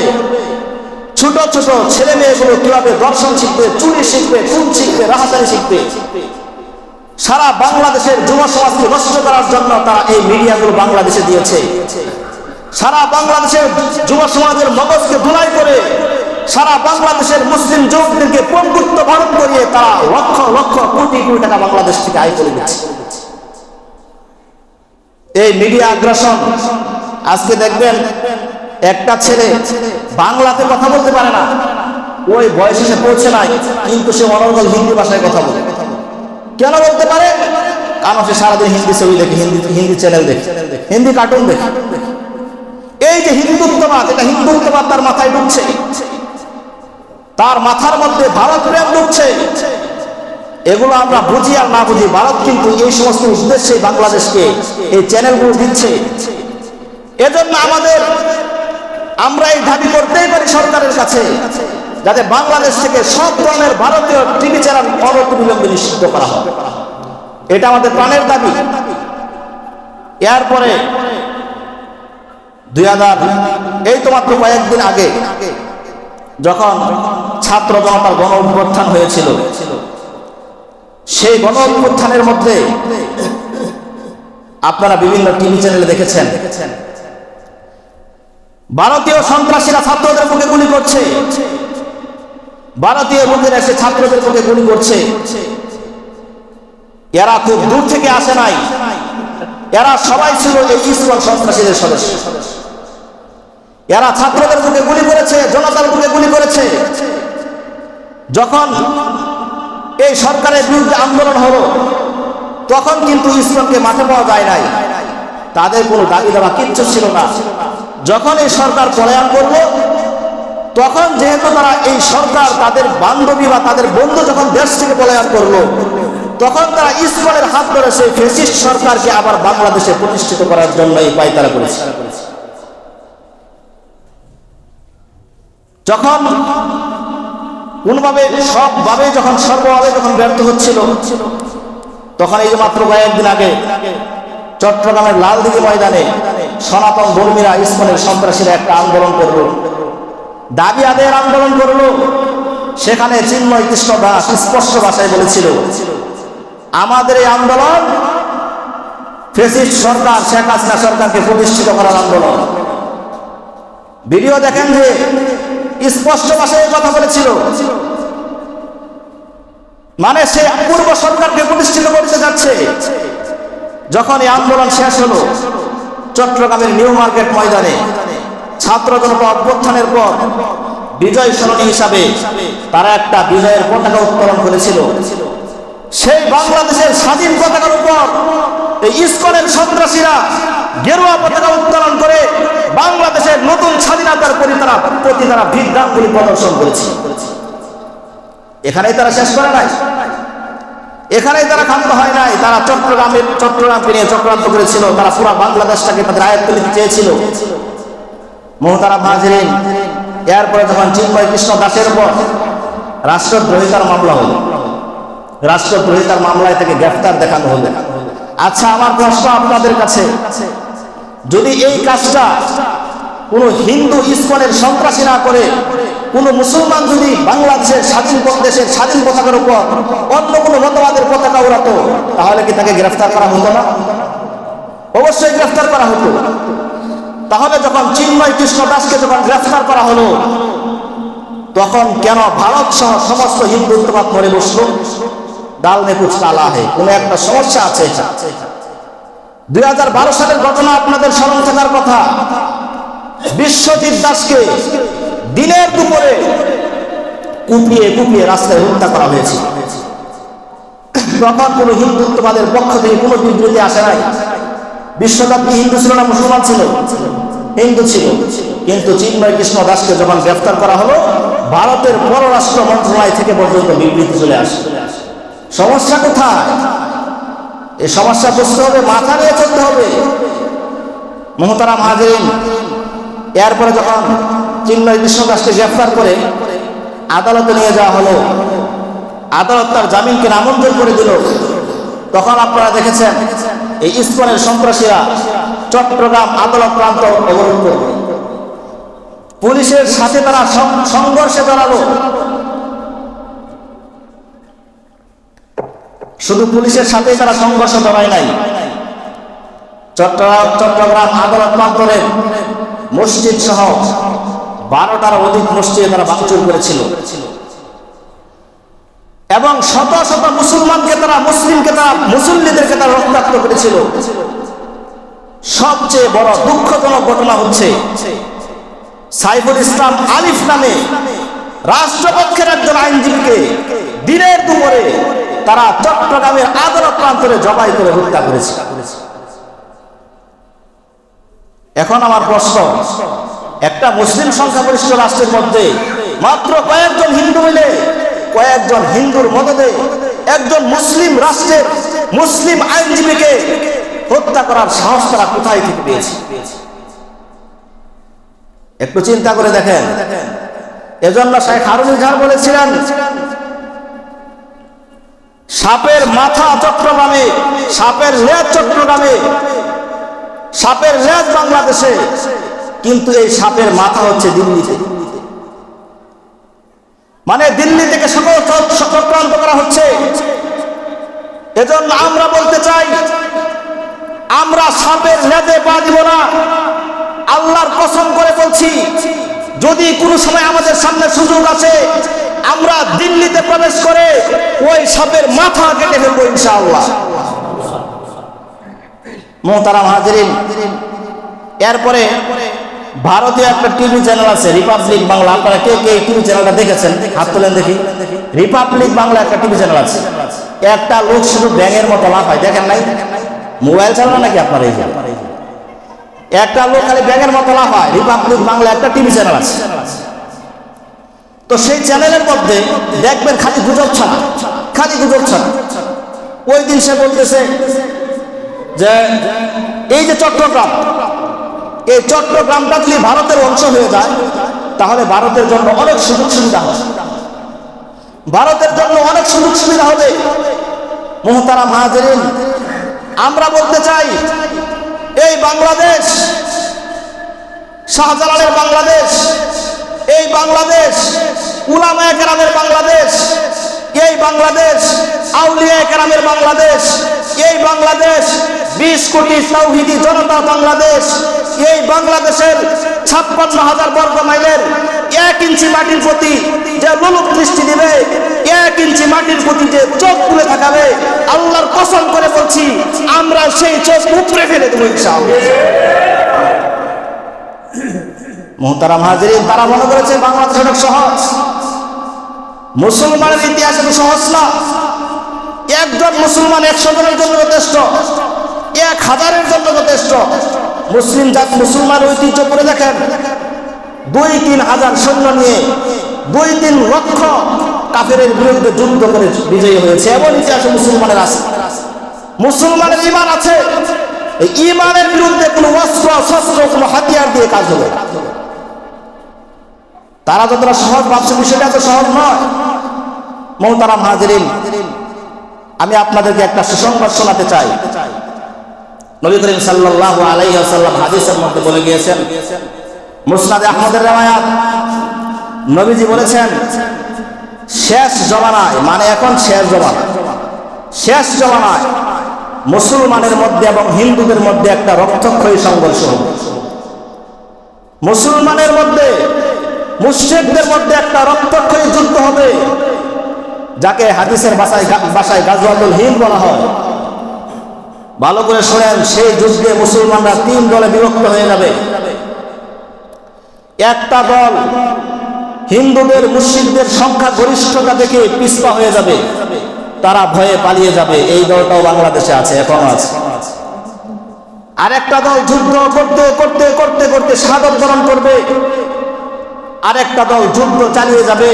ছোট ছোট ছেলে মেয়েগুলো কিভাবে দর্শন শিখবে, চুরি শিখবে, খুন শিখবে, রাহাজানি শিখবে। সারা বাংলাদেশের যুব সমাজকে নষ্ট করার জন্য তারা এই মিডিয়াগুলো বাংলাদেশে দিয়েছে। সারা বাংলাদেশের যুব সমাজের মগজকে ধুলাই করে সারা বাংলাদেশের মুসলিম যুবকদেরকে পঙ্গুত্ব বরণ করিয়ে তারা লক্ষ লক্ষ কোটি কোটি টাকা বাংলাদেশ থেকে আয় করে দিচ্ছে। এই মিডিয়া আগ্রাসন, আজকে দেখবেন একটা ছেলে বাংলাতে কথা বলতে পারে না, ওই বয়সে সে পৌঁছে নাই, কিন্তু সে অনর্গল হিন্দি ভাষায় কথা বলে। কেন বলতে পারে? কারণ সে সারাদিন হিন্দি ছবি দেখে, হিন্দি চ্যানেল দেখে, হিন্দি কার্টুন দেখে। এই যে হিন্দুত্ববাদ, এটা হিন্দুত্ববাদ তার মাথায় ঢুকছে, তার মাথার মধ্যে ভারত প্রেম ঢুকছে। এগুলো আমরা বুঝি আর না বুঝি, ভারত কিন্তু এই সমস্ত উদ্দেশ্যে বাংলাদেশকে এই চ্যানেলগুলো দিচ্ছে। এজন্য আমরা এই দাবি করতেই পারি সরকারের কাছে, যাতে বাংলাদেশ থেকে সব ধরনের ভারতীয় টিভি চ্যানেল অনতিবিলম্বে নিষিদ্ধ করা হয়। এটা আমাদের প্রাণের দাবি। এরপরে 2000 এই তো মাত্র কয়েকদিন আগে যখন ছাত্র জনতার গণ অভ্যুত্থান হয়েছিল, সেই গণ অভ্যুত্থানের মধ্যে আপনারা বিভিন্ন টিভি চ্যানেলে দেখেছেন ভারতীয় সন্ত্রাসীরা ছাত্রদের বুকে গুলি করছে, ভারতীয় বুকের এসে ছাত্রদের বুকে গুলি করছে। এরা খুব দূর থেকে আসে নাই, এরা সবাই ছিল এই ইসকন সন্ত্রাসীদের সদস্য। এরা ছাত্রদের বুকে গুলি করেছে, জনতার বুকে গুলি করেছে। যখন এই সরকারের বিরুদ্ধে আন্দোলন হলো, তখন কিন্তু ইসকনকে মাঠে পাওয়া যায় নাই, তাদের কোনো দাবি দাবা কিচ্ছু ছিল না। যখন এই সরকার পলায়ন করলো, তখন যেহেতু তারা এই সরকার তাদের বান্ধবী বা তাদের বন্ধু যখন দেশ থেকে পলায়ন করলো, তখন তারা ইসকনের হাত ধরে সেই ফ্যাসিস্ট সরকারকে আবার বাংলাদেশে প্রতিষ্ঠিত করার জন্য এই পায়তারা করেছে। যখন কোনভাবে সবভাবে যখন সর্বভাবে যখন ব্যর্থ হচ্ছিল, তখন এই যে মাত্র কয়েকদিন আগে চট্টগ্রামের লালদিঘি ময়দানে সনাতন ধর্মীরা ইসকনের সন্ত্রাসীরা একটা আন্দোলন করলো, দাবি আদায়ের আন্দোলন করলো। সেখানে চিন্ময় কৃষ্ণ দাস স্পষ্ট ভাষায় বলেছিল, আমাদের এই আন্দোলন ফ্যাসিস্ট সরকার শেখ হাসিনা সরকারকে প্রতিষ্ঠিত করার আন্দোলন। ভিডিও দেখেন যে স্পষ্ট ভাষায় কথা বলেছিল, মানে সে পূর্ব সরকারকে প্রতিষ্ঠিত করতে যাচ্ছে। যখন এই আন্দোলন শেষ হলো, চট্টগ্রামের নিউ মার্কেট ময়দানে ছাত্র জনতা অভ্যুত্থানের পর বিজয় সরণী হিসাবে তারা একটা বিজয়ের পতাকা উত্তোলন করেছিল। সেই বাংলাদেশের স্বাধীন পতাকার উপর এই ইসকনের সন্ত্রাসীরা গেরুয়া পতাকা উত্তোলন করে বাংলাদেশের নতুন স্বাধীনতার প্রতি তারা বিভ্রান্তি প্রদর্শন করেছে। এখানেই তারা শেষ করে নাই, এখানেই তারা ক্ষান্ত হয় নাই। তারা চট্টগ্রামকে নিয়ে চক্রান্ত করেছিল, তারা পুরো বাংলাদেশটাকে তাদের আয়ত্তে নিতে চেয়েছিল। মোহতারাম হাজিরিন, এরপরে যখন চিন্ময় কৃষ্ণ দাসের উপর রাষ্ট্রদ্রোহিতার মামলা হলো, রাষ্ট্রদ্রোহিতার মামলায় থেকে গ্রেফতার দেখানো হলো। আচ্ছা, আমার প্রশ্ন আপনাদের কাছে, যদি এই কাজটা কোনো হিন্দু ইসকনের সন্ত্রাসী না করে কোনো মুসলমান যদি বাংলাদেশের স্বাধীন দেশের স্বাধীন পতাকার উপর অন্য কোনো মতবাদের পতাকা উড়াতো, তাহলে কি তাকে গ্রেফতার করা হতো না? অবশ্যই গ্রেফতার করা হতো। তাহলে যখন চিন্ময় কৃষ্ণ দাসকে যখন গ্রেফতার করা হলো, তখন কেন ভারত সহ সমস্ত হিন্দুত্ববাদ মরে বসলো? ডাল মে কুছ কালা হে, কোনো একটা সমস্যা আছে। 2012 সালের ঘটনা আপনাদের স্মরণ থাকার কথা। বিশ্বজিৎ দাসকে দিনের দুপুরে কুপিয়ে কুপিয়ে রাস্তায় হত্যা করা হয়েছে। তখন কোনো হিন্দুত্ববাদের পক্ষ থেকে কোনো বিবৃতি আসে নাই। বিশ্বজিৎ কি হিন্দু ছিল না মুসলমান ছিল? হিন্দু ছিল। কিন্তু চিন্ময় কৃষ্ণ দাসকে যখন গ্রেফতার করা হলো, ভারতের পররাষ্ট্র মন্ত্রণালয় থেকে পর্যন্ত বিবৃতি চলে আসে। সমস্যা কোথায়? এই সমস্যা বুঝতে হবে, মাথা নিয়ে চলতে হবে। মোহতারাম হাজিরিন, এরপরে যখন চিন্ময় কৃষ্ণ দাসকে গ্রেফতার করে আদালতে নিয়ে যাওয়া হলো, আদালত তার জামিনকে নামঞ্জুর করে দিল। তখন আপনারা দেখেছেন এই ইসকনের সন্ত্রাসীরা চট্টগ্রাম আদালত প্রান্ত অবরোধ করল। পুলিশের সাথে তারা সংঘর্ষে জড়ালো। শুধু পুলিশের সাথেই তারা সংঘর্ষ জড়ায় নাই, চট্টগ্রাম আদালত প্রান্তরের মসজিদ সহ 12টার অধিক মসজিদে তারা ভাঙচুর করেছিল এবং শত শত মুসলমানকে তারা মুসল্লিদেরকে তারা রক্তাক্ত করেছিল। সবচেয়ে বড় দুঃখজনক ঘটনা হচ্ছে সাইফুল ইসলাম আলিফ নামে রাষ্ট্রপক্ষের একজন আইনজীবীকে দিনের দুপুরে তারা চট্টগ্রামের আদালত প্রান্তরে জবাই করে হত্যা করেছে। এখন আমার প্রশ্ন, একটা মুসলিম সংখ্যাগরিষ্ঠ রাষ্ট্রের মধ্যে মাত্র কয়েকজন হিন্দু মিলে কয়েকজন হিন্দুর মদদে একজন মুসলিম রাষ্ট্রের মুসলিম আইনজীবীকে হত্যা করার সাহস তারা কোথায় থেকে পেয়েছে? একটু চিন্তা করে দেখেন। এজন্য শেখ হারুন ইজহার বলেছিলেন, সাপের মাথা চট্টগ্রামে, সাপের লেজ চট্টগ্রামে, সাপের লেজ বাংলাদেশে, কিন্তু এই সাপের মাথা হচ্ছে দিল্লিতে। মানে দিল্লি থেকে সকল চক্রান্ত করা হচ্ছে। এজন্য আমরা বলতে চাই, আমরা সাপের লেজে পা দিব না। আল্লাহর কসম করে বলছি, যদি কোনো সময় আমাদের সামনে সুযোগ আছে, আমরা দিল্লিতে প্রবেশ করে ওই সাপের মাথা কেটে ফেলবো ইনশাআল্লাহ। মোহতারাম হাজিরিন, এরপরে ভারতীয় একটা টিভি চ্যানেল আছে রিপাবলিক বাংলা। আপনারা কে কে টিভি চ্যানেলটা দেখেছেন? হাত তোলেন দেখি। রিপাবলিক বাংলা একটা টিভি চ্যানেল আছে। একটা লোক শুধু ব্যাঙের মতো লাফায়, দেখেন নাই? মোবাইল চালানো নাকি আপনার? এই একটা লোক খালি ব্যাঙের মতো লাফায়। রিপাবলিক বাংলা একটা টিভি চ্যানেল আছে। তো সেই চ্যানেলের মধ্যে দেখবেন খালি গুজব ছাড়া, খালি গুজব ছাড়া। ওই দিন সে বলতেছে যে এই যে চট্টগ্রাম, এই চট্টগ্রামটা যদি ভারতের অংশ হয়ে যায়, তাহলে ভারতের জন্য অনেক সুযোগ সুবিধা হবে, ভারতের জন্য অনেক সুযোগ সুবিধা হবে। মোহতারাম হাজিরিন, আমরা বলতে চাই, এই বাংলাদেশ শাহজালালের বাংলাদেশ, এই বাংলাদেশ উলামায়ে কেরামের বাংলাদেশ, এই বাংলাদেশ আউলিয়ায়ে কেরামের বাংলাদেশ, এই বাংলাদেশ 20 কোটি তাওহীদি জনতা বাংলাদেশ। এই বাংলাদেশের 56,000 বর্গ মাইলের 1 ইঞ্চি মাটির প্রতি যে লোলুপ দৃষ্টি দিবে, 1 ইঞ্চি মাটির প্রতি যে চোখ তুলে থাকাবে, আল্লাহর কসম করে বলছি, আমরা সেই চোখ উপড়ে ফেলে দেবো ইনশাআল্লাহ। মোহতারাম হাজিরিন, তারা মনে করেছে বাংলাদেশ অনেক সহজ। মুসলমানের ইতিহাস এত সহজ না। একজন মুসলমান 100 জনের জন্য যথেষ্ট, 1000-এর জন্য যথেষ্ট। মুসলিম জাতি, মুসলমান ঐতিহ্য করে দেখেন, 2-3 হাজার সৈন্য নিয়ে 2-3 লক্ষ কাফেরের বিরুদ্ধে যুদ্ধ করে বিজয়ী হয়েছে। এমন ইতিহাসে মুসলমানের আছে। মুসলমানের ঈমান আছে। এই ঈমানের বিরুদ্ধে কোনো অস্ত্র শস্ত্র, কোনো হাতিয়ার দিয়ে কাজ হবে। তারা যতটা সহজ ভাবছে, বিষয়টা এত সহজ নয়। মোহতারাম হাজিরিন, আমি আপনাদেরকে একটা সুসংবাদ শোনাতে চাই। নবী করিম সাল্লাল্লাহু আলাইহি ওয়াসাল্লাম হাদিসের মধ্যে বলে গিয়েছেন, মুসনাদে আহমদের riwayat, নবীজি বলেছেন শেষ জমানায়, মানে এখন শেষ জমানায় মুসলমানের মধ্যে এবং হিন্দুদের মধ্যে একটা রক্তক্ষয়ী সংঘর্ষ হবে। মুসলমানের মধ্যে মুশরিকদের মধ্যে একটা রক্তক্ষয়ী যুদ্ধ হবে, যাকে হাদিসের ভাষায় গাজওয়াতুল হিন্দ বলা হয়। ভালো করে শুনেন, সেই যুদ্ধে মুসলমানরা 3 দলে বিভক্ত হয়ে যাবে। একটা দল হিন্দুদের মুশরিকদের সংখ্যা গরিষ্ঠতা দেখে পিছপা হয়ে যাবে, তারা ভয়ে পালিয়ে যাবে। এই দলটাও বাংলাদেশে আছে, এখনো আছে। আরেকটা দল যুদ্ধ করতে করতে করতে করতে শাহাদাত বরণ করবে, আরেকটা দল যুদ্ধ চালিয়ে যাবে।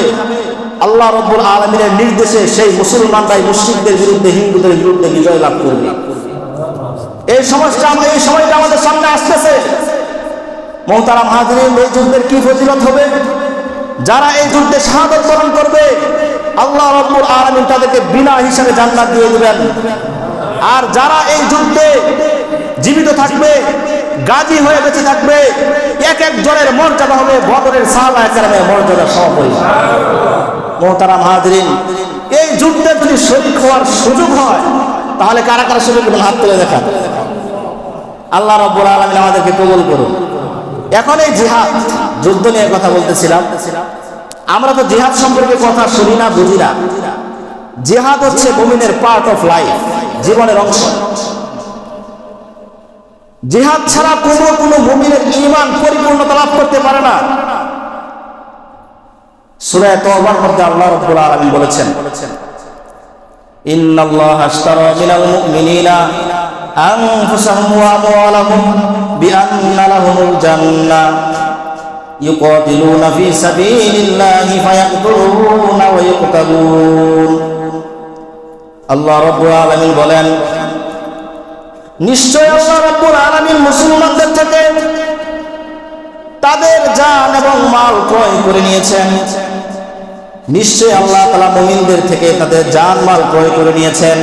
আল্লাহ রাব্বুল আলামিনের নির্দেশে সেই মুসলমানরাই মুশরিকদের বিরুদ্ধে, হিন্দুদের বিরুদ্ধে বিজয় লাভ করবে। এই সময়টা আমাদের সামনে আসতেছে। মুহতারাম হাজরিন, এই যুদ্ধের কি ফজিলত হবে? যারা এই যুদ্ধে শাহাদাত বরণ করবে, আল্লাহ রাব্বুল আলামিন তাদেরকে বিনা হিসাবে জান্নাত দিয়ে দিবেন। আর যারা এই যুদ্ধে জীবিত থাকবে, গাজী হয়ে বেঁচে থাকবে, এক জনের মর্যাদা হবে বদরের সাহাবায়ে কেরামের মর্যাদা সমপরিমাণ। মুহতারাম হাজরিন, এই যুদ্ধে যদি শরীক হওয়ার সুযোগ হয়, তাহলে কারা কারা শরীক হবেন? হাত তুলে দেখান। আল্লাহ রাব্বুল আলামিন আমাদেরকে কবুল করুন। এখন এই জিহাদ, যুদ্ধ নিয়ে কথা বলতেছিলাম। আমরা তো জিহাদ সম্পর্কে কথা শুনি না, বুঝি না। জিহাদ হচ্ছে মুমিনের পার্ট অফ লাইফ, জীবনের অংশ। জিহাদ ছাড়া কোনো মুমিনের ঈমান পরিপূর্ণতা লাভ করতে পারে না। সূরা তাওবার মধ্যে আল্লাহ রাব্বুল আলামিন বলেছেন, ইন্নাল্লাহা আশতারা মিনাল মুমিনিনা আনফুসাহুম ওয়া আমওয়ালাহুম বিআন্না লাহুমুল জান্নাহ ইউকাতিলুনা ফি সাবিলিল্লাহি ফায়াকতুলুনা ওয়া ইউকতালুন। আল্লাহ রাব্বুল আলামিন বলেন, নিশ্চয় আল্লাহ রাব্বুল আলামিন মুসলমানদের থেকে তাদের জান এবং মাল ক্রয় করে নিয়েছেন। নিশ্চয় আল্লাহ তাআলা মুমিনদের থেকে তাদের জান মাল ক্রয় করে নিয়েছেন।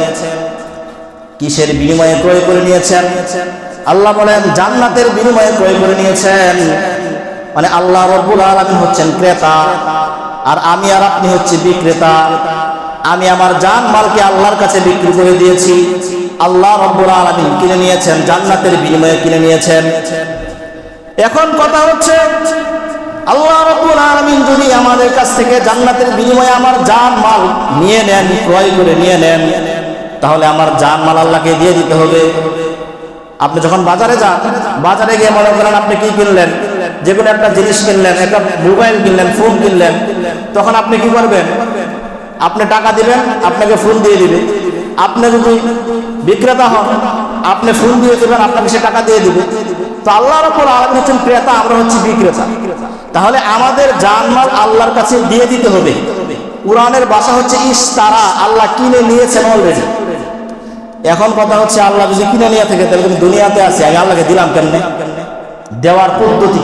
কিসের বিনিময়ে ক্রয় করে নিয়েছেন? আল্লাহ বলেন জান্নাতের বিনিময়ে ক্রয় করে নিয়েছেন। মানে আল্লাহ রাব্বুল আলামিন হচ্ছেন ক্রেতা, আর আমি আর আপনি হচ্ছে বিক্রেতা। আমি আমার জান মালকে আল্লাহর কাছে বিক্রি করে দিয়েছি, আল্লাহ রাব্বুল আলামিন কিনে নিয়েছেন, জান্নাতের বিনিময়ে কিনে নিয়েছেন। এখন কথা হচ্ছে, আল্লাহ রাব্বুল আলামিন যদি আমাদের কাছ থেকে জান্নাতের বিনিময়ে আমার জান মাল নিয়ে নেন, ক্রয় করে নিয়ে নেন, তাহলে আমার জান মাল আল্লাহকে দিয়ে দিতে হবে। আপনি যখন বাজারে যান, বাজারে গিয়ে মনে করেন আপনি কি কিনলেন, যে কোনো একটা জিনিস কিনলেন, একটা মোবাইল কিনলেন, ফোন কিনলেন, তখন আপনি কি করবেন? আপনি টাকা দিবেন, আপনাকে ফোন দিয়ে দিবে। আপনি যদি বিক্রেতা হন, আপনি ফোন দিয়ে দেবেন, আপনাকে সে টাকা দিয়ে দিবে। তো আল্লাহ রাব্বুল আলামিন হচ্ছেন ক্রেতা, আমরা হচ্ছি বিক্রেতা। তাহলে আমাদের জানমাল আল্লাহর কাছে দিয়ে দিতে হবে। কুরআনের ভাষা হচ্ছে ইশতারা, আল্লাহ কিনে নিয়েছেন অলরেডি। এখন কথা হচ্ছে, আল্লাহ যদি কিনে নিয়ে থাকে, তাহলে তুমি দুনিয়াতে আছে, আমি আল্লাহকে দিলাম কেমনে? দেওয়ার পদ্ধতি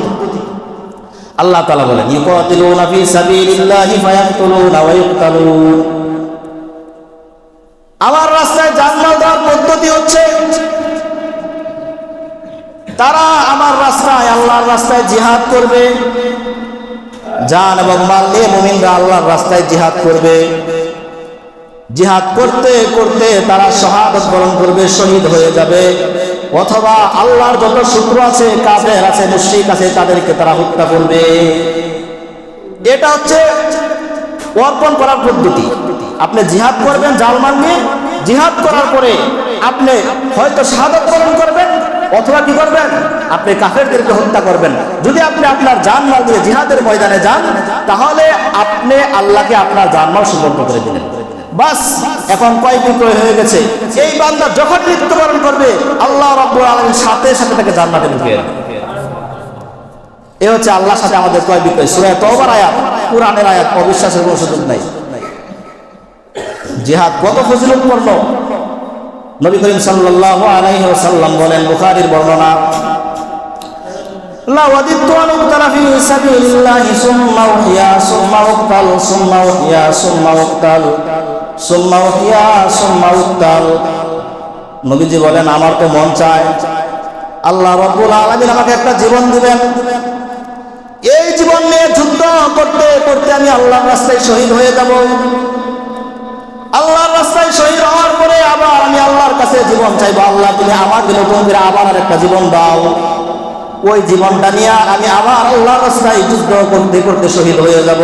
আল্লাহ তাআলা বলেন, ইউকাতিলুনা ফি সাবিলিল্লাহি ফায়াকতুলুনা ওয়া ইউকতালুন। আমার রাস্তায় জানমাল দেওয়ার পদ্ধতি হচ্ছে, তারা আমার রাস্তায়, আল্লাহর রাস্তায় জিহাদ করবে। জান এবং মাল নিয়ে মুমিনরা আল্লাহর রাস্তায় জিহাদ করবে। জিহাদ করতে করতে তারা শাহাদাত বরণ করবে, শহীদ হয়ে যাবে। অথবা আল্লাহর যত শত্রু আছে, কাফের আছে, মুশরিক আছে, তাদেরকে তারা হত্যা করবে। এটা হচ্ছে অর্পণ করার পদ্ধতি। আপনি জিহাদ করবেন জালমান নিয়ে, জিহাদ করার পরে আপনি হয়তো শাহাদাত বরণ করবেন, অথবা কি করবেন? আপনি কাফেরদেরকে হত্যা করবেন। যদি আপনি আপনার জানমাল দিয়ে জিহাদের ময়দানে যান, তাহলে আপনি আল্লাহকে আপনার জানমাল সুপর্দ করে দিলেন। বাস, এখন কয় বিক্রয় হয়ে গেছে। এই বান্দা যখন মৃত্যুবরণ করবে, আল্লাহ রাব্বুল আলামিন সাথে সাথে তাকে জান্নাতে ঢুকিয়ে দেন। এই হচ্ছে আল্লাহর সাথে আমাদের কয় বিক্রয়। সূরা তাওবার আয়াত, কুরআনের আয়াত, অবিশ্বাসের কোনো সুযোগ নাই। জিহাদ কত ফজিলতপূর্ণ! নবী করিম সাল্লাল্লাহু আলাইহি ওয়াসাল্লাম বলেন, বুখারীর বর্ণনা, লা ওয়াদিতু আন উকতালা ফি সাবিলিল্লাহি সুম্মা উহইয়া সুম্মা উকতাল সুম্মা উহইয়া সুম্মা উকতাল সুম্মা উহইয়া সুম্মা উকতাল। নবীজি বলেন আমার তো মন চায় আল্লাহ রাব্বুল আলামিন আমাকে একটা জীবন দিবেন, এই জীবন নিয়ে যুদ্ধ করতে করতে আমি আল্লাহর রাস্তায় শহীদ হয়ে যাব। আল্লাহর রাস্তায় শহীদ হওয়ার পরে আবার আমি আল্লাহর কাছে জীবন চাইবো, আল্লাহ তুমি আমাকে নতুন করে আবার একটা জীবন দাও। ওই জীবনটা নিয়ে আমি আবার আল্লাহর রাস্তায় যুদ্ধ করতে করতে শহীদ হয়ে যাব।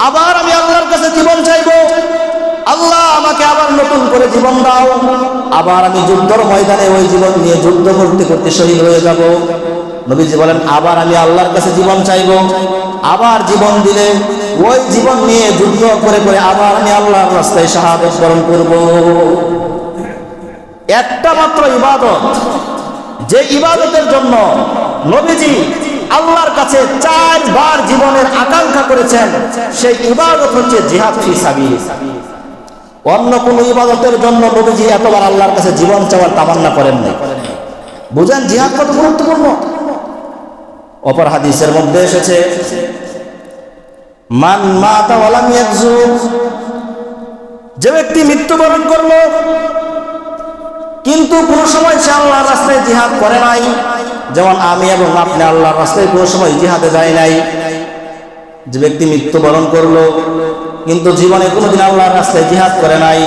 আবার আমি আল্লাহর কাছে জীবন চাইবো, আল্লাহ আমাকে আবার নতুন করে জীবন দাও। আবার আমি যুদ্ধের ময়দানে ওই জীবন নিয়ে যুদ্ধ করতে করতে শহীদ হয়ে যাব। নবীজি বলেন আবার আমি আল্লাহর কাছে জীবন চাইবো, আবার জীবন দিলে ওই জীবন নিয়ে যুদ্ধ করে করে আবার আমি আল্লাহর রাস্তায় শাহাদাত বরণ করব। একটা মাত্র ইবাদত, যে ইবাদতের জন্য নবীজি আল্লাহর কাছে 4 বার জীবনের আকাঙ্ক্ষা করেছেন, সেই ইবাদত হচ্ছে জিহাদ ফি সাবিলিল্লাহ। অন্য কোন ইবাদতের জন্য নবীজি এতবার আল্লাহর কাছে জীবন চাওয়ার তামান্না করেন নাই। বুঝেন জিহাদ কত গুরুত্বপূর্ণ। অপর হাদিসের মধ্যে এসেছে মান মাতা ওয়া লাম ইয়াকজুব, যে ব্যক্তি মৃত্যুবরণ করলো কিন্তু কোন সময় সে আল্লাহর রাস্তায় জিহাদ করে নাই, যেমন আমি এবং আপনি আল্লাহর রাস্তায় কোন সময় জিহাদে যাই নাই। যে ব্যক্তি মৃত্যুবরণ করলো কিন্তু জীবনে কোনোদিন আল্লাহর রাস্তায় জিহাদ করে নাই,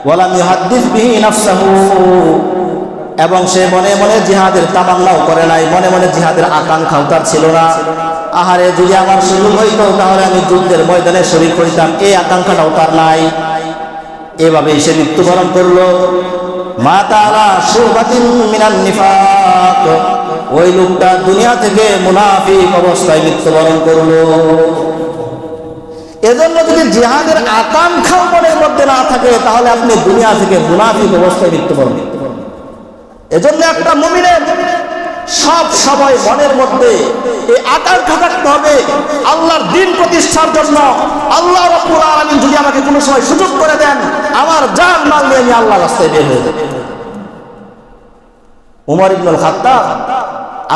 ওয়ালাম ইউহাদ্দিস বিহি নাফসাহু, এবং সে মনে মনে জিহাদের তামান্নাও করে নাই, মনে মনে জিহাদের আকাঙ্ক্ষাও তার ছিল না। আহারে যদি আমার সুযোগ হইতো তাহলে আমি যুদ্ধের ময়দানে শরীক হইতাম, এই আকাঙ্ক্ষাটাও তার নাই। এভাবেই সে মৃত্যুবরণ করলো। মা তাআলা শুবাতিন মিনান নিফাক, ওই লোকটা দুনিয়া থেকে মুনাফিক অবস্থায় মৃত্যুবরণ করলো। এজন্য যদি জিহাদের আকাঙ্ক্ষাও মনের মধ্যে না থাকে তাহলে আপনি দুনিয়া থেকে মুনাফিক অবস্থায় মৃত্যুবরণ করবেন। এজন্য একটা মুমিনের সব সময় মনের মধ্যে এই আকাঙ্ক্ষা থাকতে হবে আল্লাহর দ্বীন প্রতিষ্ঠার জন্য। আল্লাহ রাব্বুল আলামিন যদি আমাকে কোনো সময় সুযোগ করে দেন, আমার জান মাল নিয়ে আমি আল্লাহর রাস্তায় বের হয়ে যাব। উমর ইবনুল খাত্তাব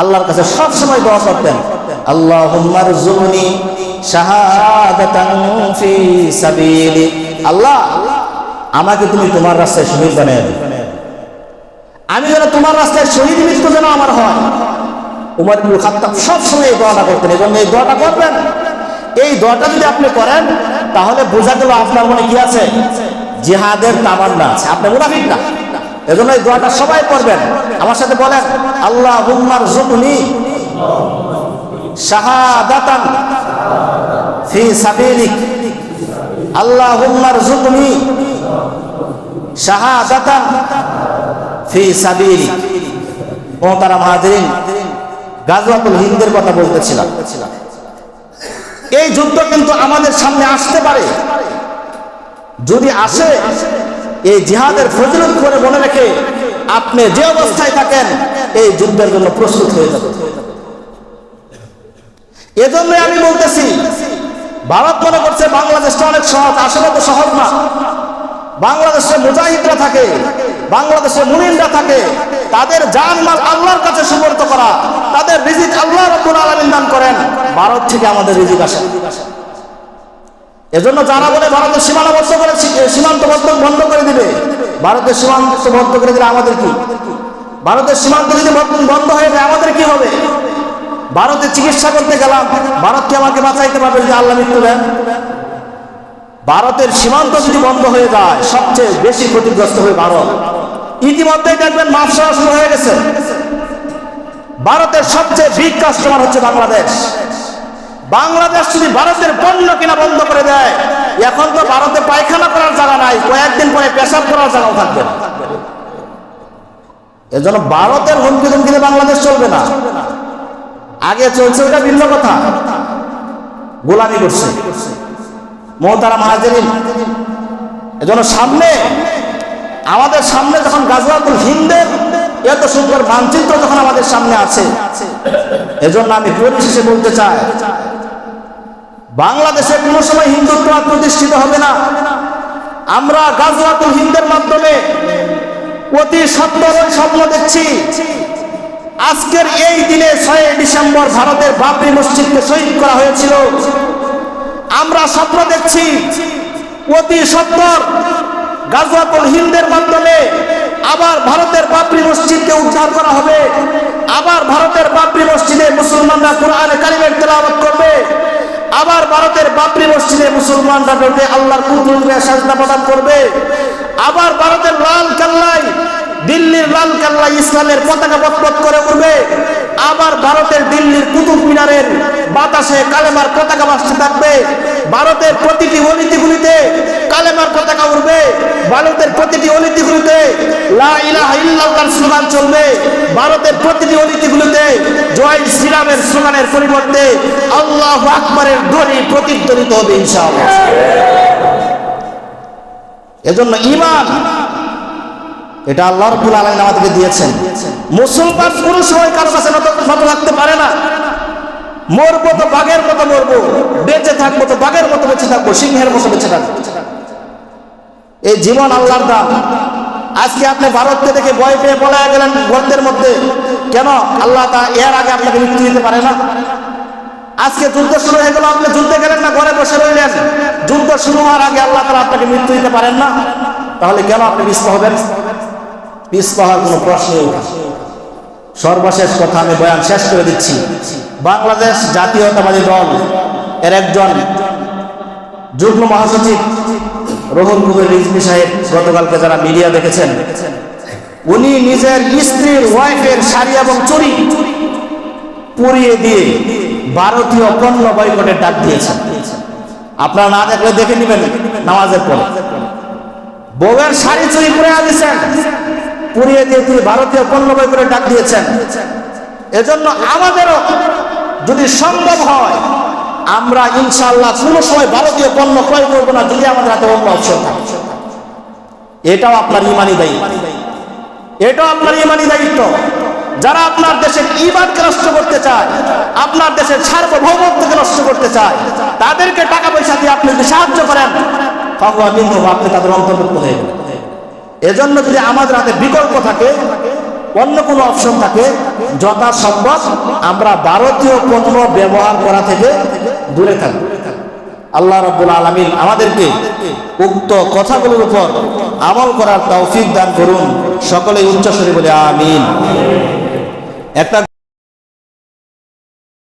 আল্লাহর কাছে সব সময় দোয়া করতেন, আল্লাহুম্মা রযুকনি শাহাদাতান ফি সাবিলি, আল্লাহ আমাকে তুমি তোমার রাস্তায় শহীদ বানিয়ে দাও, আমি যেন তোমার রাস্তায় শহীদ মৃত্যু যেন আমার হয়। উমর ইবনুল খাত্তাব সব সময় এই দোয়াটা করতেন। এজন্য এই দোয়াটা করবেন। এই দোয়াটা যদি আপনি করেন তাহলে বোঝা গেল আপনার মনে কি আছে, জিহাদের তামান্না আছে, আপনি মুনাফিক না। এজন্য এই দোয়াটা সবাই করবেন। আমার সাথে বলেন, আল্লাহুম্মা রযুকনি শাহাদাতান ফি সাবিলিক, আল্লাহুম্মা রযুকনি শাহাদাতান ফি সাবিলিক। মুহতারাম হাজিরিন, গাজওয়াতুল হিন্দের কথা বলতেছিলাম। এই যুদ্ধ কিন্তু আমাদের সামনে আসতে পারে। যদি আসে, এই জিহাদের ফজিলত করে মনে রেখে আপনি যে অবস্থায় থাকেন এই যুদ্ধের জন্য প্রস্তুত হয়ে যাবেন। এজন্য আমি বলতেছি, ভারত মনে করছে বাংলাদেশটা অনেক সহজ, আসলে তো সহজ না। বাংলাদেশে মুজাহিদরা থাকে, বাংলাদেশে মুমিনরা থাকে, তাদের জান মাল আল্লাহর কাছে সুপর্দ করা, তাদের রিজিক আল্লাহ রাব্বুল আলামিন দান করেন। ভারত থেকে আমাদের রিজিক আসে। এজন্য যারা বলে ভারতের সীমানা বদ্ধ করে, সীমান্ত বন্ধ করে দিবে, ভারতের সীমান্ত বন্ধ করে দিলে আমাদের কি? ভারতের সীমান্ত যদি বন্ধ হয়ে যায় আমাদের কি হবে? ভারতে চিকিৎসা করতে গেলাম, ভারত কি আমাকে বাঁচাইতে পারবে যদি আল্লাহ মৃত্যু দেন? ভারতের সীমান্ত যদি বন্ধ হয়ে যায় সবচেয়ে বেশি ক্ষতিগ্রস্ত হয়ে ভারত। ইতিমধ্যেই দেখবেন মাফসা শুরু হয়ে গেছে। ভারতের সবচেয়ে বিগ কাস্টমার হচ্ছে বাংলাদেশ। বাংলাদেশ যদি ভারতের পণ্য কিনা বন্ধ করে দেয়, এখন তো ভারতে পায়খানা করার জায়গা নাই, কয়েকদিন পরে পেশাব করার জায়গাও থাকবে না। এজন্য ভারতের হুমকি ধুমকিতে বাংলাদেশ চলবে না। আগে চলছে ওটা ভিন্ন কথা, গোলামি করছে। মুহতারাম হাজিরিন, এজন্য সামনে আমাদের সামনে যখন গাজওয়াতুল হিন্দের এত সুন্দর মানচিত্র যখন আমাদের সামনে আছে, এজন্য আমি পরিশেষে বলতে চাই, বাংলাদেশে কোনো সময় হিন্দুত্ববাদ প্রতিষ্ঠিত হবে না। আমরা গাজওয়াতুল হিন্দের মাধ্যমে অতি সত্বর স্বপ্ন দেখছি। আজকের এই দিনে 6 ডিসেম্বর ভারতের বাবরি মসজিদকে শহীদ করা হয়েছিল। আমরা স্বপ্ন দেখছি অতি সত্বর গাজওয়াতুল হিন্দের মাধ্যমে আবার ভারতের বাবরি মসজিদকে উদ্ধার করা হবে। আবার ভারতের বাবরি মসজিদে মুসলমানরা কোরআনে কারিমের তেলাওয়াত করবে। আবার ভারতের বাবরি মসজিদে মুসলমানরা ঢুকে আল্লাহর কুতুবে সাজদা প্রদান করবে। আবার ভারতের লাল কেল্লায়, দিল্লির লাল কেল্লায় ইসলামের পতাকা পতপত করে উঠবে। আবার ভারতের দিল্লির কুতুব মিনারের বাতাসে কালেমার পতাকা ভাসতে থাকবে। ভারতের প্রতিটি অলিতে কালেমার পতাকা উঠবে। ভারতের প্রতিটি অলিতে লা ইলাহা ইল্লাল্লাহর স্লোগান চলবে। ভারতের প্রতিটি অলিতে জয় শ্রীরামের স্লোগানের পরিবর্তে আল্লাহু আকবারের ধ্বনি প্রতিধ্বনিত হবে ইনশাআল্লাহ। এজন্য ঈমান এটা আল্লাহ রাব্বুল আলামিন আমাদেরকে দিয়েছেন। মুসলমান কোন সময় কারো কাছে নত থাকতে পারে না। মরবো তো বাঘের মতো মরবো, বেঁচে থাকবো তো বাঘের মতো বেঁচে থাকবো, সিংহের মতো বেঁচে থাকবো। এই জীবন আল্লাহর দান। আজকে আপনি ভারতকে দেখে ভয় পেয়ে পলায় গেলেন গর্তের মধ্যে, কেন? আল্লাহ তা এর আগে আপনাকে মৃত্যু দিতে পারে না? আজকে যুদ্ধ শুরু হয়ে গেল, আপনি যুদ্ধে গেলেন না, ঘরে বসে রইলেন। যুদ্ধ শুরু হওয়ার আগে আল্লাহ তাআলা আপনাকে মৃত্যু দিতে পারেন না? তাহলে কেন আপনি পিছপা হবেন? পিছপা হওয়ার কোনো প্রশ্নই ওঠে না। সর্বশেষ কথা আমি বয়ান শেষ করে দিচ্ছি। বাংলাদেশ জাতীয়তাবাদী দল এর একজন যুগ্ম মহাসচিব রুহুল কবির রিজভী সাহেব, গতকালকে যারা মিডিয়া দেখেছেন, উনি নিজের স্ত্রীর ওয়াইফের শাড়ি এবং চুড়ি পুড়িয়ে দিয়ে ভারতীয় পণ্য বয়কটের ডাক দিয়েছেন। আপনারা না দেখলে দেখে নেবেন নামাজের পরে। বউয়ের শাড়ি চুরি পুড়ে দিয়েছেন, পুড়িয়ে দিয়ে তিনি ভারতীয় পণ্য বয়কটের ডাক দিয়েছেন। এজন্য আমাদেরও যদি সম্ভব হয় আমরা ইনশাআল্লাহ কোনো সময় ভারতীয় পণ্য ক্রয় করব না, যদি আমাদের হাতে অন্য অপশন থাকে। এটাও আপনার ইমানি দায়িত্ব, এটাও আপনার ইমানি দায়িত্ব। যারা আপনার দেশের ঈমানকে নষ্ট করতে চায়, আপনার দেশের সার্বভৌমত্বকে নষ্ট করতে চায়, তাদেরকে টাকা পয়সা দিয়ে আপনি যদি সাহায্য করেন, ফাহুয়া মিনহুম, আপনি তাদের অন্তর্ভুক্ত হয়ে গেলেন। এজন্য যদি আমাদের হাতে বিকল্প থাকে, অন্য কোনো অপশন থাকে, যথাসম্ভব আমরা ভারতীয় পণ্য ব্যবহার করা থেকে দূরে থাকব। আল্লাহ রাব্বুল আলামিন আমাদেরকে উক্ত কথাগুলোর উপর আমল করার তৌফিক দান করুন। সকলে উচ্চস্বরে বলে আমিন। একটা